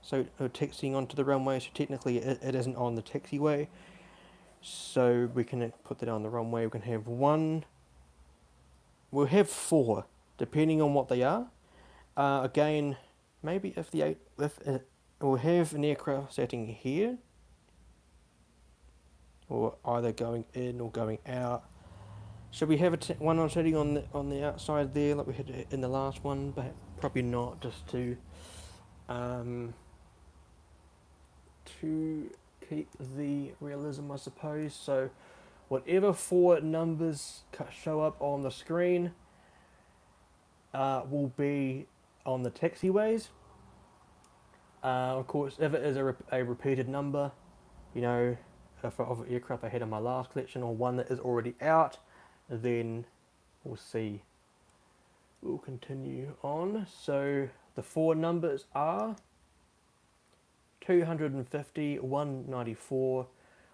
A: So taxiing onto the runway, so technically it isn't on the taxiway. So we can put that on the runway. We can have one. We'll have four, depending on what they are. Again, maybe if we'll have an aircraft sitting here, or either going in or going out. Should we have one on sitting on the outside there, like we had in the last one? But probably not, just to keep the realism, I suppose. So whatever four numbers show up on the screen will be on the taxiways. Of course, if it is a repeated number, you know, of an aircraft I had in my last collection, or one that is already out, then we'll see. We'll continue on. So the four numbers are 250, 194,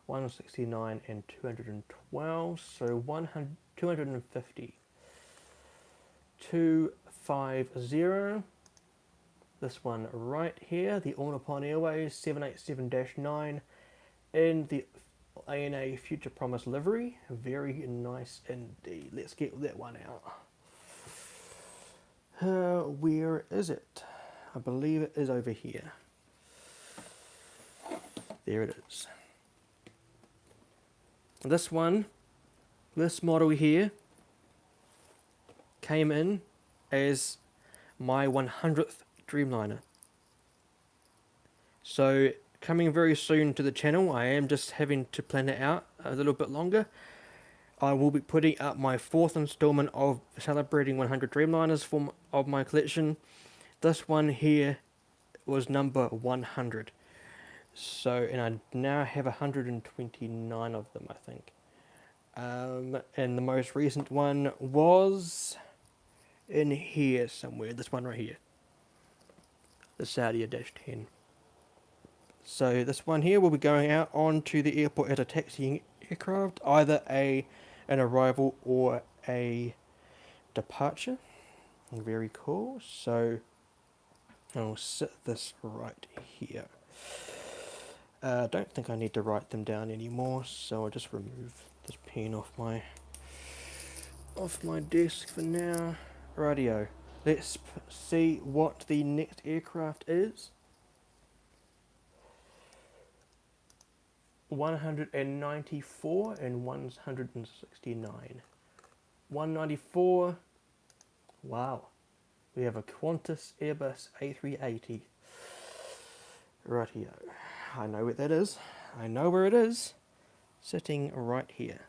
A: 169, and 212. So 250. 250. This one right here, the All Nippon Airways 787-9 in the ANA Future Promise livery. Very nice indeed. Let's get that one out. Where is it? I believe it is over here. There it is. This one, this model here, came in as my 100th Dreamliner. So coming very soon to the channel, I am just having to plan it out a little bit longer. I will be putting up my 4th installment of celebrating 100 Dreamliners of my collection. This one here was number 100. So, and I now have 129 of them, I think. And the most recent one was in here somewhere, this one right here. The Saudi-10. So this one here will be going out onto the airport as a taxiing aircraft, either an arrival or a departure. Very cool. So I'll sit this right here. I don't think I need to write them down anymore, so I'll just remove this pen off my desk for now. Rightio. Let's see what the next aircraft is. 194 and 169. 194. Wow. We have a Qantas Airbus A380. Rightio. I know what that is. I know where it is. Sitting right here.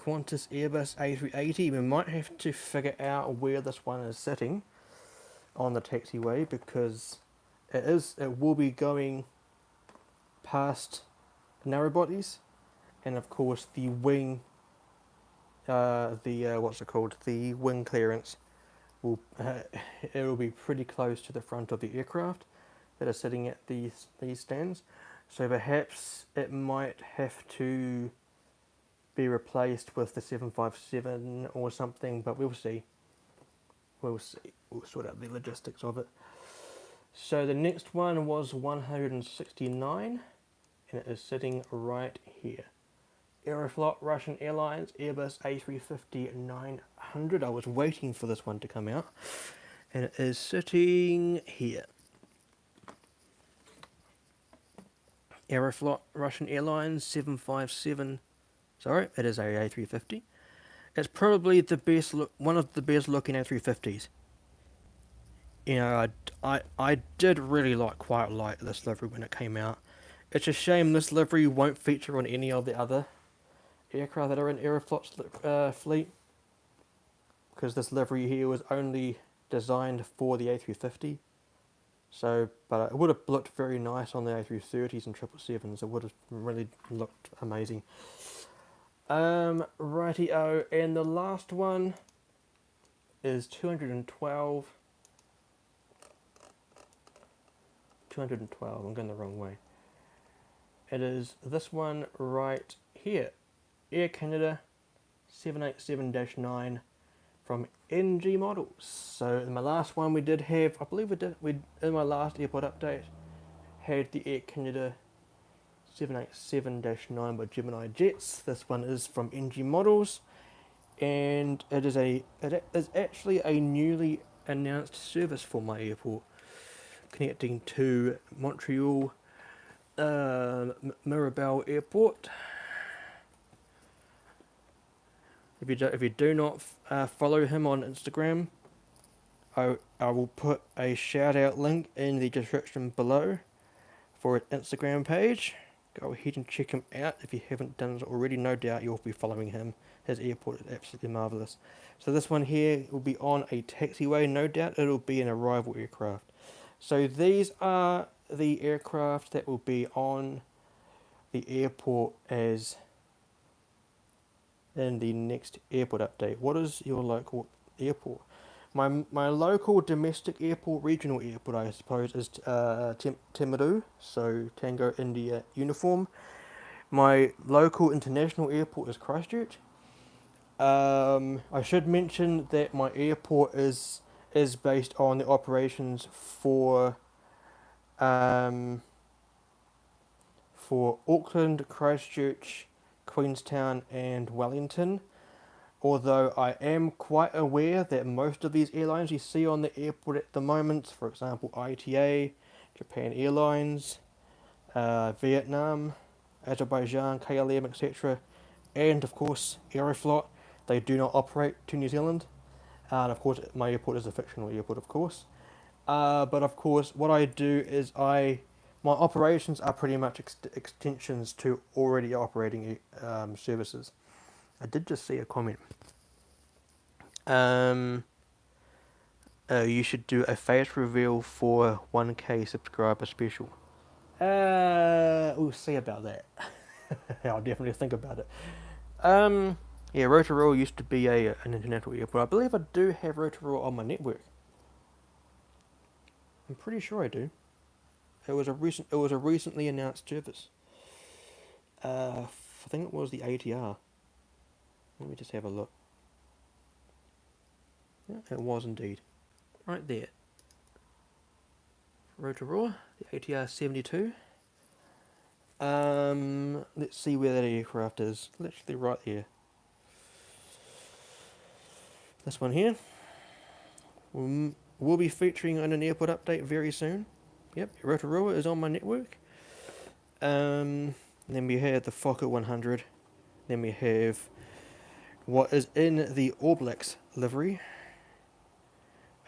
A: Qantas Airbus A380. We might have to figure out where this one is sitting on the taxiway, because it will be going past narrow bodies, and of course the wing, what's it called? The wing clearance will it will be pretty close to the front of the aircraft that are sitting at these stands. So perhaps it might have to be replaced with the 757 or something, but we'll see. We'll see. We'll sort out the logistics of it. So the next one was 169, and it is sitting right here. Aeroflot, Russian Airlines, Airbus A350-900. I was waiting for this one to come out, and it is sitting here. Aeroflot, Russian Airlines, 757. Sorry, it is a A350. It's probably the best one of the best looking A350s. You know, I did really quite like this livery when it came out. It's a shame this livery won't feature on any of the other aircraft that are in Aeroflot's fleet, because this livery here was only designed for the A350. So, but it would have looked very nice on the A330s and 777s. It would have really looked amazing. Righty-o, and the last one is 212. 212, I'm going the wrong way. It is this one right here. Air Canada 787-9 from NG Models. So in my last one we did have, I believe we in my last airport update, had the Air Canada 787-9 by Gemini Jets. This one is from NG Models, and it is actually a newly announced service for my airport, connecting to Montreal Mirabel Airport. If you do not follow him on Instagram, I will put a shout out link in the description below for his Instagram page. Go ahead and check him out if you haven't done it already. No doubt you'll be following him. His airport is absolutely marvellous. So this one here will be on a taxiway. No doubt it'll be an arrival aircraft. So these are the aircraft that will be on the airport as in the next airport update. What is your local airport? My local domestic airport, regional airport, I suppose, is Timaru, so Tango India Uniform. My local international airport is Christchurch. I should mention that my airport is based on the operations for Auckland, Christchurch, Queenstown and Wellington. Although I am quite aware that most of these airlines you see on the airport at the moment, for example ITA, Japan Airlines, Vietnam, Azerbaijan, KLM, etc., and of course Aeroflot, they do not operate to New Zealand. And of course my airport is a fictional airport, of course. But of course what I do is my operations are pretty much extensions to already operating services. I did just see a comment. You should do a face reveal for 1K subscriber special. We'll see about that. I'll definitely think about it. Yeah, Rotorua used to be an international airport. I believe I do have Rotorua on my network. I'm pretty sure I do. It was a recently announced service. I think it was the ATR. Let me just have a look. Yeah, it was indeed. Right there. Rotorua, the ATR 72. Let's see where that aircraft is. Literally right here. This one here. Will be featuring on an airport update very soon. Yep, Rotorua is on my network. Then we have the Fokker 100. Then we have what is in the All Blacks livery.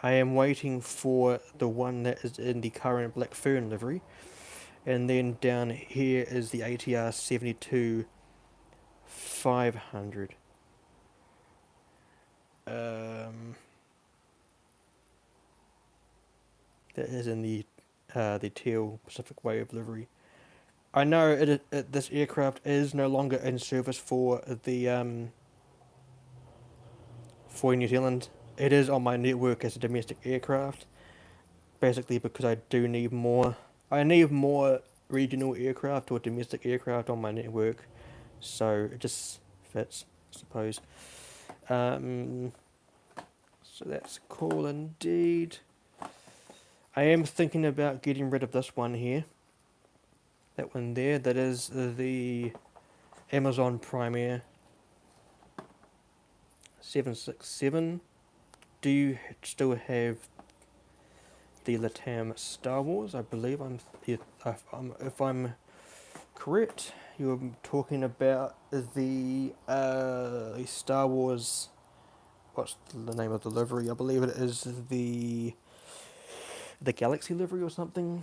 A: I am waiting for the one that is in the current Black Fern livery. And then down here is the ATR 72-500. That is in the Teal Pacific Wave livery. I know this aircraft is no longer in service for the for New Zealand. It is on my network as a domestic aircraft, basically because I do need more. I need more regional aircraft or domestic aircraft on my network, so it just fits, I suppose. So that's cool indeed. I am thinking about getting rid of this one here. That one there, that is the Amazon Prime Air 767. Do you still have the Latam Star Wars? I believe if I'm correct, you're talking about the Star Wars. What's the name of the livery? I believe it is the Galaxy livery or something.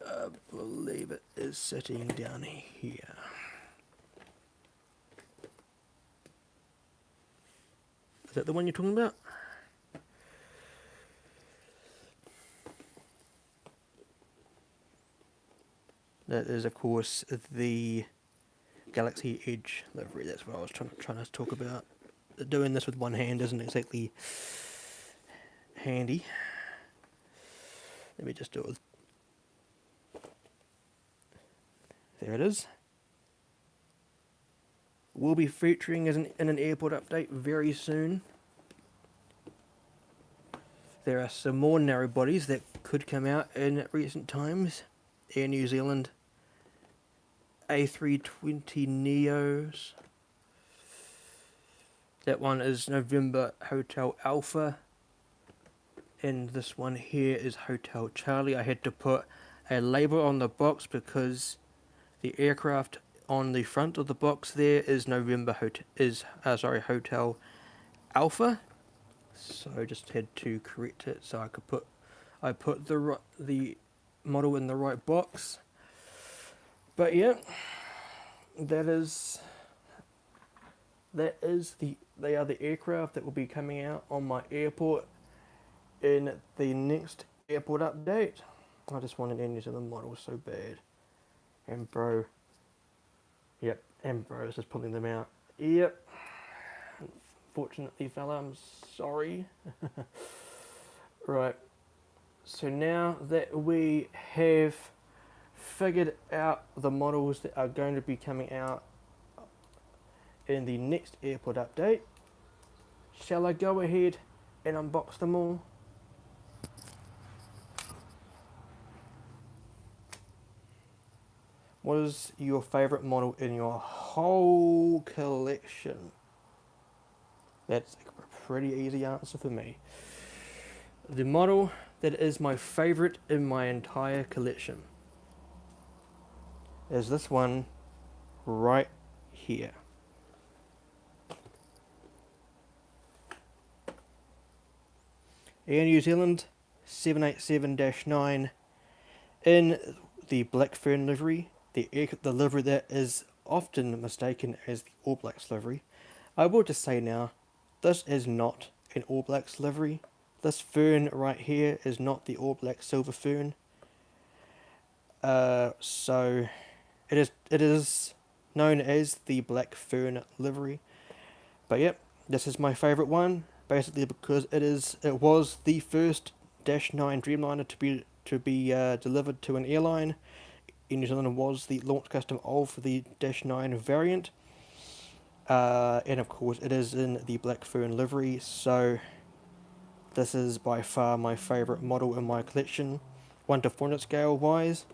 A: I believe it is sitting down here. Is that the one you're talking about? That is, of course, the Galaxy Edge livery. That's what I was trying to talk about. Doing this with one hand isn't exactly handy. Let me just do it. There it is. We'll be featuring in an airport update very soon. There are some more narrow bodies that could come out in recent times. Air New Zealand A320 Neos. That one is November Hotel Alpha. And this one here is Hotel Charlie. I had to put a label on the box because the aircraft on the front of the box there is Hotel Alpha. So I just had to correct it so I put the model in the right box. But yeah, they are the aircraft that will be coming out on my airport in the next airport update. I just wanted Air New Zealand models so bad. Ambro. Yep, Ambro is just pulling them out. Yep. Unfortunately, fella, I'm sorry. Right. So now that we have figured out the models that are going to be coming out in the next airport update, shall I go ahead and unbox them all? What is your favourite model in your whole collection? That's a pretty easy answer for me. The model that is my favourite in my entire collection is this one right here. Air New Zealand 787-9 in the Black Fern livery, the livery that is often mistaken as the All Blacks livery. I will just say now, this is not an All Blacks livery. This fern right here is not the All Black silver fern. So it is known as the Black Fern livery. But yep, this is my favourite one, basically because it was the first Dash 9 Dreamliner to be delivered to an airline. In New Zealand was the launch custom of the Dash 9 variant. And of course it is in the Black Fern livery, so this is by far my favourite model in my collection. 1 to 400 scale wise.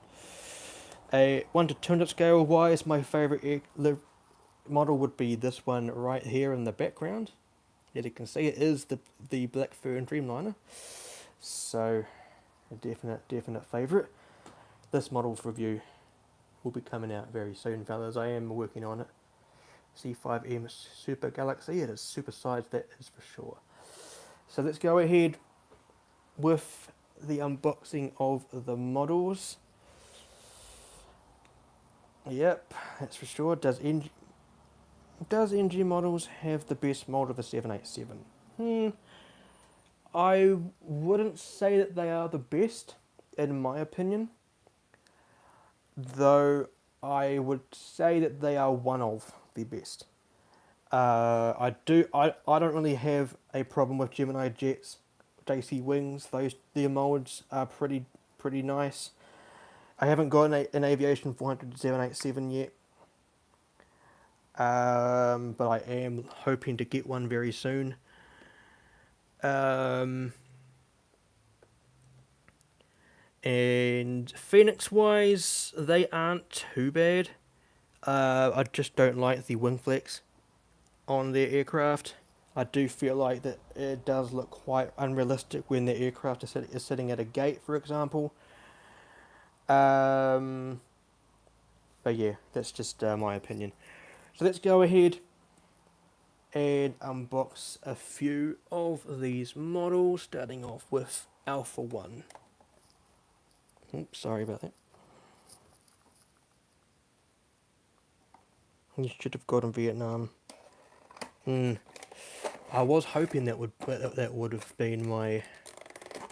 A: 1 to 200 scale wise, my favourite model would be this one right here in the background. As you can see, it is the Black Fern Dreamliner. So, a definite favourite. This model's review will be coming out very soon, fellas. I am working on it. C5M Super Galaxy, it is supersized, that is for sure. So let's go ahead with the unboxing of the models. Yep, that's for sure. Does NG Models have the best mold of the 787? I wouldn't say that they are the best, in my opinion. Though I would say that they are one of the best. I don't really have a problem with Gemini jets, JC wings. Their molds are pretty nice. I haven't got an Aviation 400 787 yet, but I am hoping to get one very soon. And Phoenix wise, they aren't too bad. I just don't like the wing flex on their aircraft. I do feel like that it does look quite unrealistic when the aircraft is sitting at a gate, for example. But yeah, that's just my opinion. So let's go ahead and unbox a few of these models, starting off with Alpha 1. Oops, sorry about that. You should have gotten Vietnam. I was hoping that would have been my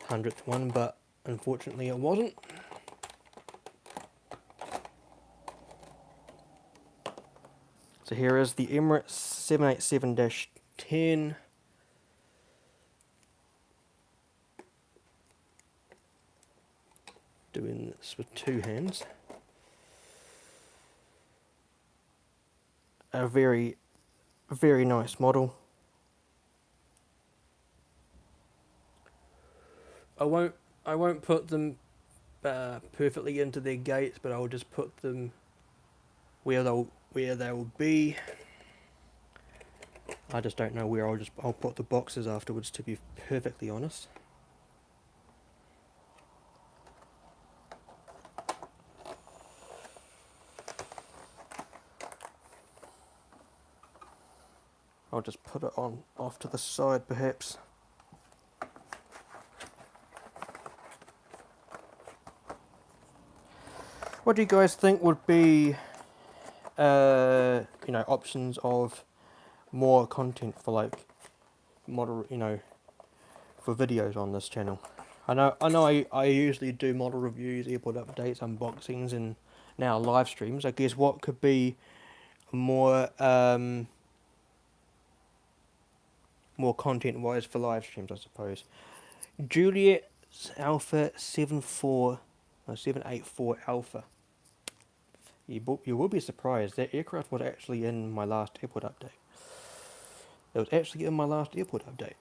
A: 100th one, but unfortunately it wasn't. So here is the Emirates 787-10. Doing this with two hands. A very, very nice model. I won't put them perfectly into their gates, but I'll just put them where they'll be. I just don't know where. I'll put the boxes afterwards, to be perfectly honest. I'll just put it on off to the side, perhaps. What do you guys think would be, options of more content for like model, for videos on this channel? I know I usually do model reviews, airport updates, unboxings, and now live streams. I guess what could be more more content wise for live streams, I suppose. Juliet Alpha 784 Alpha. You will be surprised, that aircraft was actually in my last airport update. It was actually in my last airport update.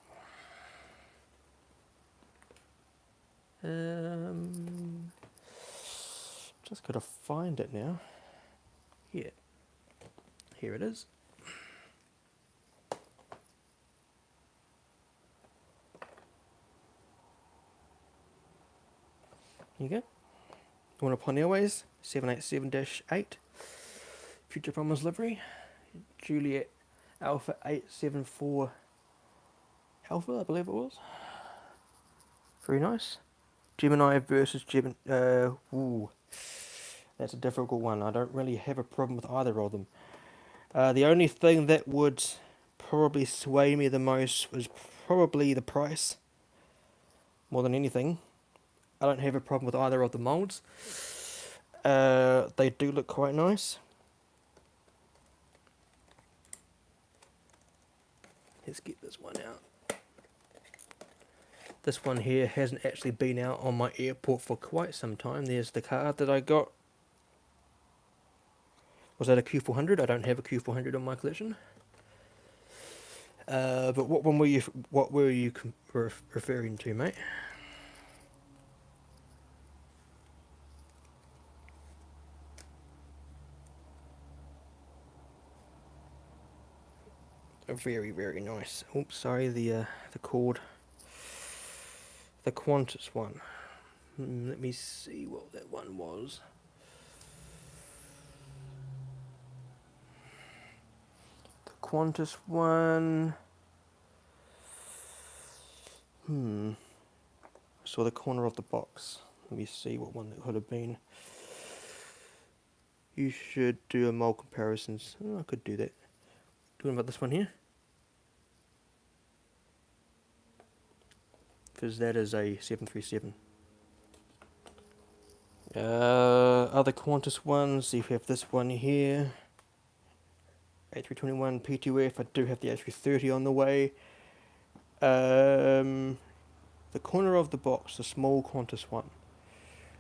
A: Just gotta find it now. Yeah, here it is. Here you go. One upon Airways 787-8. Future Promise livery. Juliet Alpha 874 Alpha, I believe it was. Very nice. Gemini versus Gemini. That's a difficult one. I don't really have a problem with either of them. The only thing that would probably sway me the most was probably the price, more than anything. I don't have a problem with either of the molds. They do look quite nice. Let's get this one out. This one here hasn't actually been out on my airport for quite some time. There's the card that I got. Was that a Q400? I don't have a Q400 on my collection. But what were you referring to, mate? Very, very nice. Oops, sorry, the cord. The Qantas one. Let me see what that one was. The Qantas one. I saw the corner of the box. Let me see what one that could have been. You should do a mold comparisons. Oh, I could do that. Doing about this one here. Because that is a 737. Other Qantas ones, you have this one here. A321 P2F, I do have the A330 on the way. The corner of the box, the small Qantas one.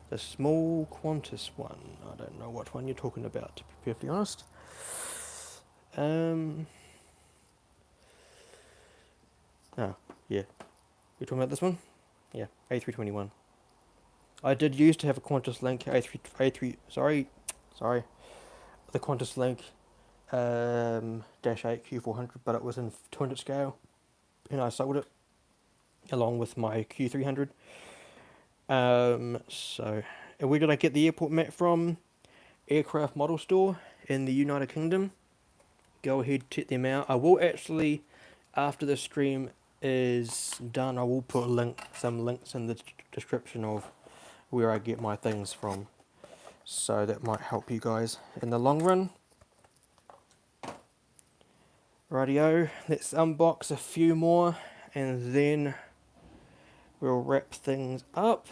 A: The small Qantas one. I don't know what one you're talking about, to be perfectly honest. Oh, yeah. You're talking about this one? Yeah, A321. I did used to have a Qantas Link sorry, the Qantas Link dash 8 Q400, but it was in 200 scale, and I sold it along with my Q300. So, and where did I get the airport map from? Aircraft Model Store in the United Kingdom. Go ahead, check them out. I will actually, after the stream is done, I will put some links in the description of where I get my things from. So that might help you guys in the long run. Rightio, let's unbox a few more and then we'll wrap things up.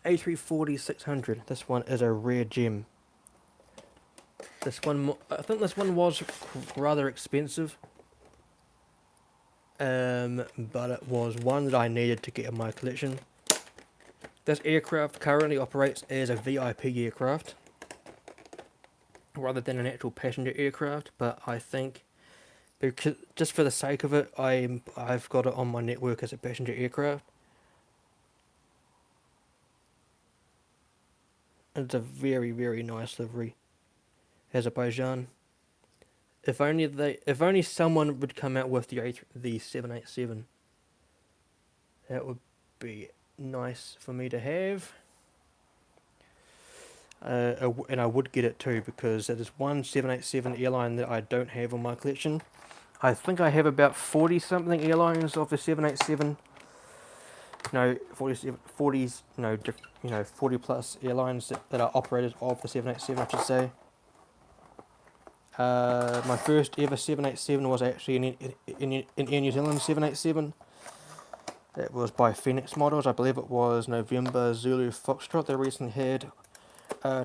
A: A340-600. This one is a rare gem. This one, I think this one was rather expensive. But it was one that I needed to get in my collection. This aircraft currently operates as a VIP aircraft rather than an actual passenger aircraft, but I think because just for the sake of it, I've got it on my network as a passenger aircraft. It's a very, very nice livery. Azerbaijan. If only someone would come out with the 787. That would be nice for me to have. And I would get it too, because it is one 787 airline that I don't have on my collection. I think I have about 40 something airlines of the 787. No, 47, 40s, no, 40 plus airlines that are operators of the 787, I should say. My first ever 787 was actually in Air New Zealand 787. It was by Phoenix Models. I believe it was November Zulu Foxtrot. They recently had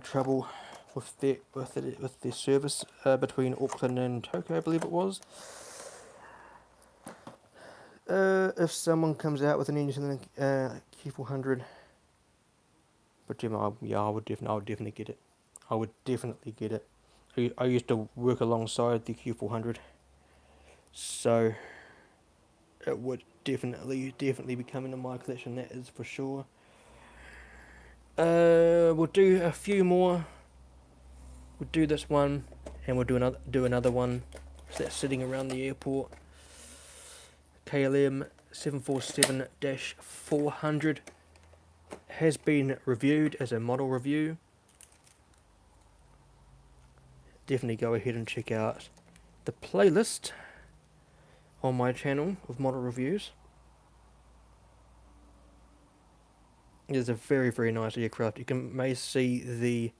A: trouble with their service between Auckland and Tokyo, I believe it was. If someone comes out with an New Zealand Q400, but yeah, I would definitely get it. I would definitely get it. I used to work alongside the Q400, so it would definitely be coming to my collection. That is for sure. We'll do a few more. We'll do this one, and we'll do another one that's sitting around the airport. KLM 747-400 has been reviewed as a model review. Definitely go ahead and check out the playlist on my channel of model reviews. It is a very, very nice aircraft. You may see the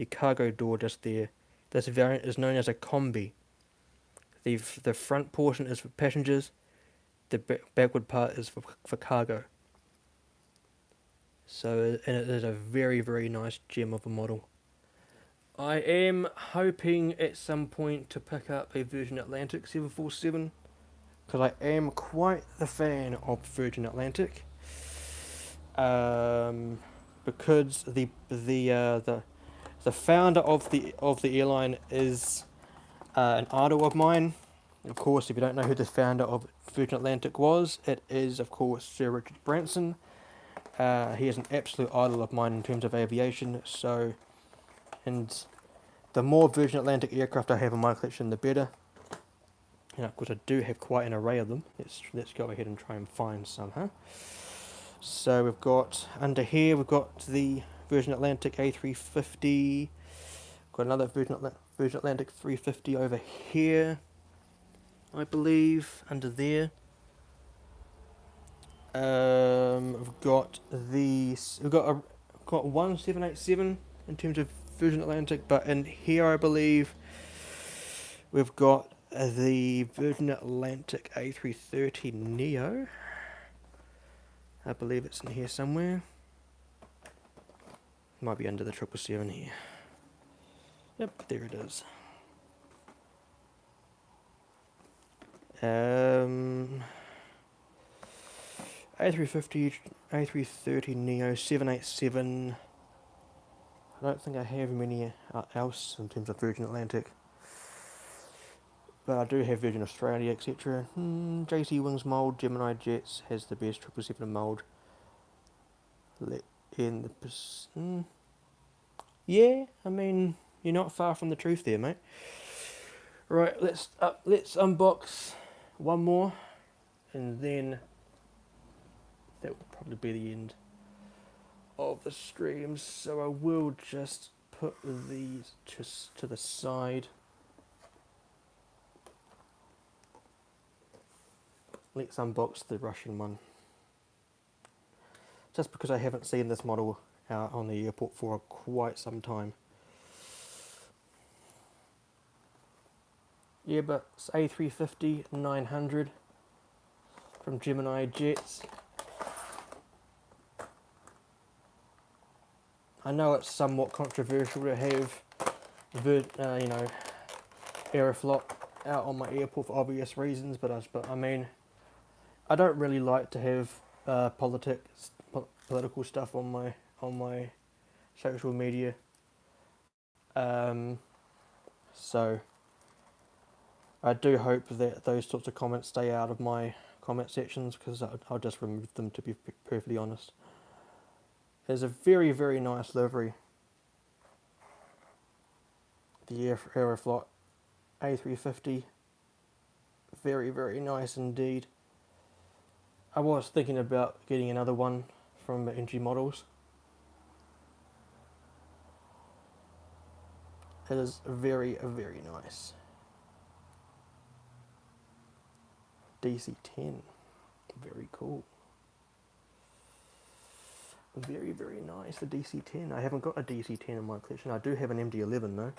A: cargo door just there. This variant is known as a combi. The front portion is for passengers. The backward part is for cargo. So, and it is a very, very nice gem of a model. I am hoping at some point to pick up a Virgin Atlantic 747, because I am quite the fan of Virgin Atlantic. Because the founder of the airline is an idol of mine. Of course, if you don't know who the founder of Virgin Atlantic was, it is of course Sir Richard Branson. He is an absolute idol of mine in terms of aviation. So, and the more Virgin Atlantic aircraft I have in my collection, the better. And of course, I do have quite an array of them. Let's go ahead and try and find some, huh? So we've got under here, we've got the Virgin Atlantic A350. Got another Virgin Atlantic 350 over here, I believe, under there. We've got one 787 in terms of Virgin Atlantic, but in here I believe we've got the Virgin Atlantic A330 Neo. I believe it's in here somewhere. Might be under the 777 here. Yep, there it is. A350, A330 Neo, 787. I don't think I have many else in terms of Virgin Atlantic. but I do have Virgin Australia, etc. JT Wings mould, Gemini Jets has the best 777 mould. In the yeah, I mean, you're not far from the truth there, mate. Right, let's unbox one more, and then that will probably be the end of the streams. So I will just put these just to the side. Let's unbox the Russian one. Just because I haven't seen this model out on the airport for quite some time. Yeah, but it's A350-900 from Gemini Jets. I know it's somewhat controversial to have, Aeroflot out on my airport for obvious reasons, but I mean, I don't really like to have political stuff on my social media. So I do hope that those sorts of comments stay out of my comment sections, because I'll just remove them, to be perfectly honest. There's a very, very nice livery. The Aeroflot A350. Very, very nice indeed. I was thinking about getting another one from NG Models. It is very, very nice. DC-10. Very cool. Very, very nice, the DC-10. I haven't got a DC-10 in my collection. I do have an MD-11 though.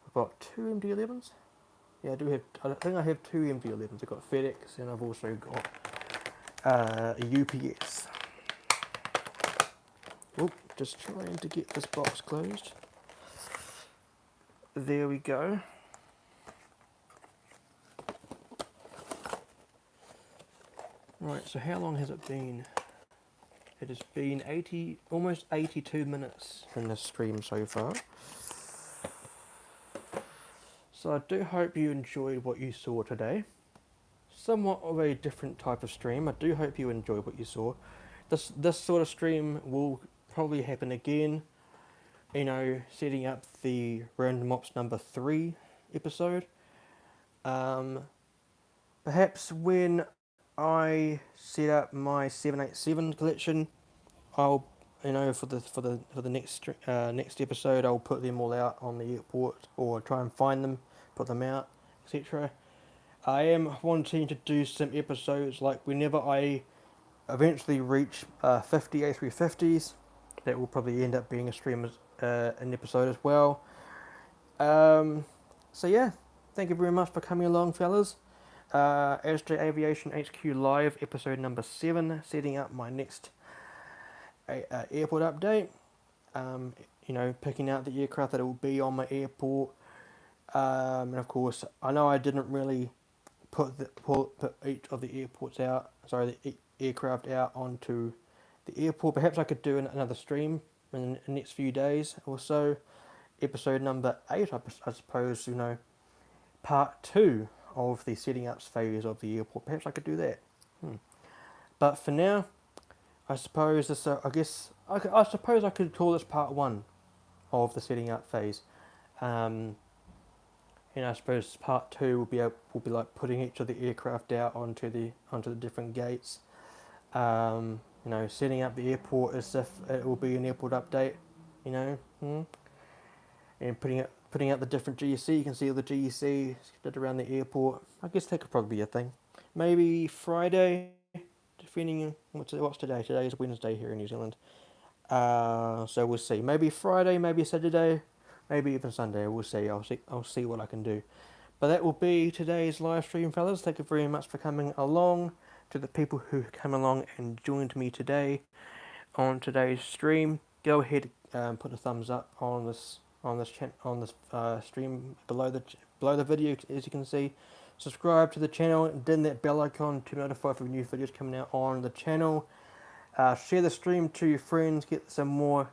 A: I've got two MD-11s. Yeah, I think I have two MD-11s. I've got FedEx, and I've also got a UPS. Oh, just trying to get this box closed. There we go. Right, so how long has it been? It has been almost 82 minutes in this stream so far. So I do hope you enjoyed what you saw today. Somewhat of a different type of stream. I do hope you enjoyed what you saw. This sort of stream will probably happen again. You know, setting up the Random Ops number 3 episode. Perhaps when I set up my 787 collection, I'll, for the next episode, I'll put them all out on the airport, or try and find them, put them out, etc. I am wanting to do some episodes like whenever I eventually reach 50 A350s. That will probably end up being a stream an episode as well. So yeah, thank you very much for coming along, fellas. ASJE Aviation HQ Live, episode number 7, setting up my next airport update. Picking out the aircraft that will be on my airport. And of course, I know I didn't really put each of the aircraft out onto the airport. Perhaps I could do another stream in the next few days or so. Episode number 8, I suppose, part 2 of the setting up phase of the airport. Perhaps I could do that. But for now, I suppose this. I suppose I could call this part 1 of the setting up phase. I suppose part 2 will be like putting each of the aircraft out onto the different gates. Setting up the airport as if it will be an airport update. And putting out the different GEC. You can see all the GEC spread around the airport. I guess that could probably be a thing. Maybe Friday, depending on what's today. Today is Wednesday here in New Zealand. So we'll see. Maybe Friday, maybe Saturday, maybe even Sunday. We'll see. I'll see what I can do. But that will be today's live stream, fellas. Thank you very much for coming along. To the people who came along and joined me today on today's stream, go ahead and put a thumbs up on this stream below the video, as you can see. Subscribe to the channel and then that bell icon to be notified for new videos coming out on the channel. Share the stream to your friends, get some more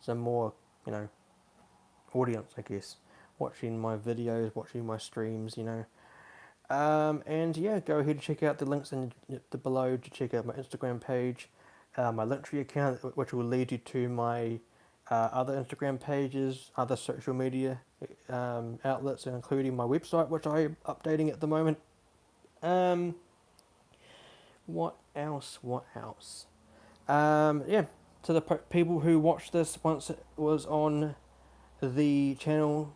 A: some more audience, I guess, watching my videos, watching my streams, you know. And yeah, go ahead and check out the links in the below to check out my Instagram page, my Linktree account, which will lead you to my other Instagram pages, other social media outlets, including my website, which I'm updating at the moment. Um, what else? What else? Yeah, to the people who watched this once it was on the channel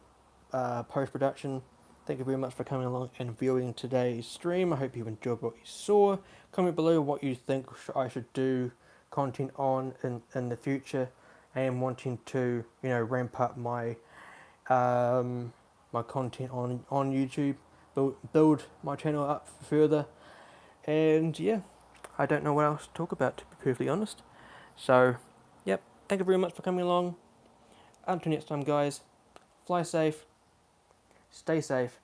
A: post production, thank you very much for coming along and viewing today's stream. I hope you enjoyed what you saw. Comment below what you think I should do content on in the future, and wanting to, you know, ramp up my my content on YouTube, build my channel up further. And yeah, I don't know what else to talk about, to be perfectly honest. So, yep, thank you very much for coming along. Until next time, guys, fly safe, stay safe,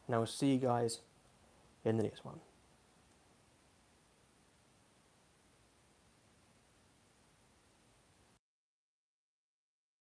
A: and I will see you guys in the next one.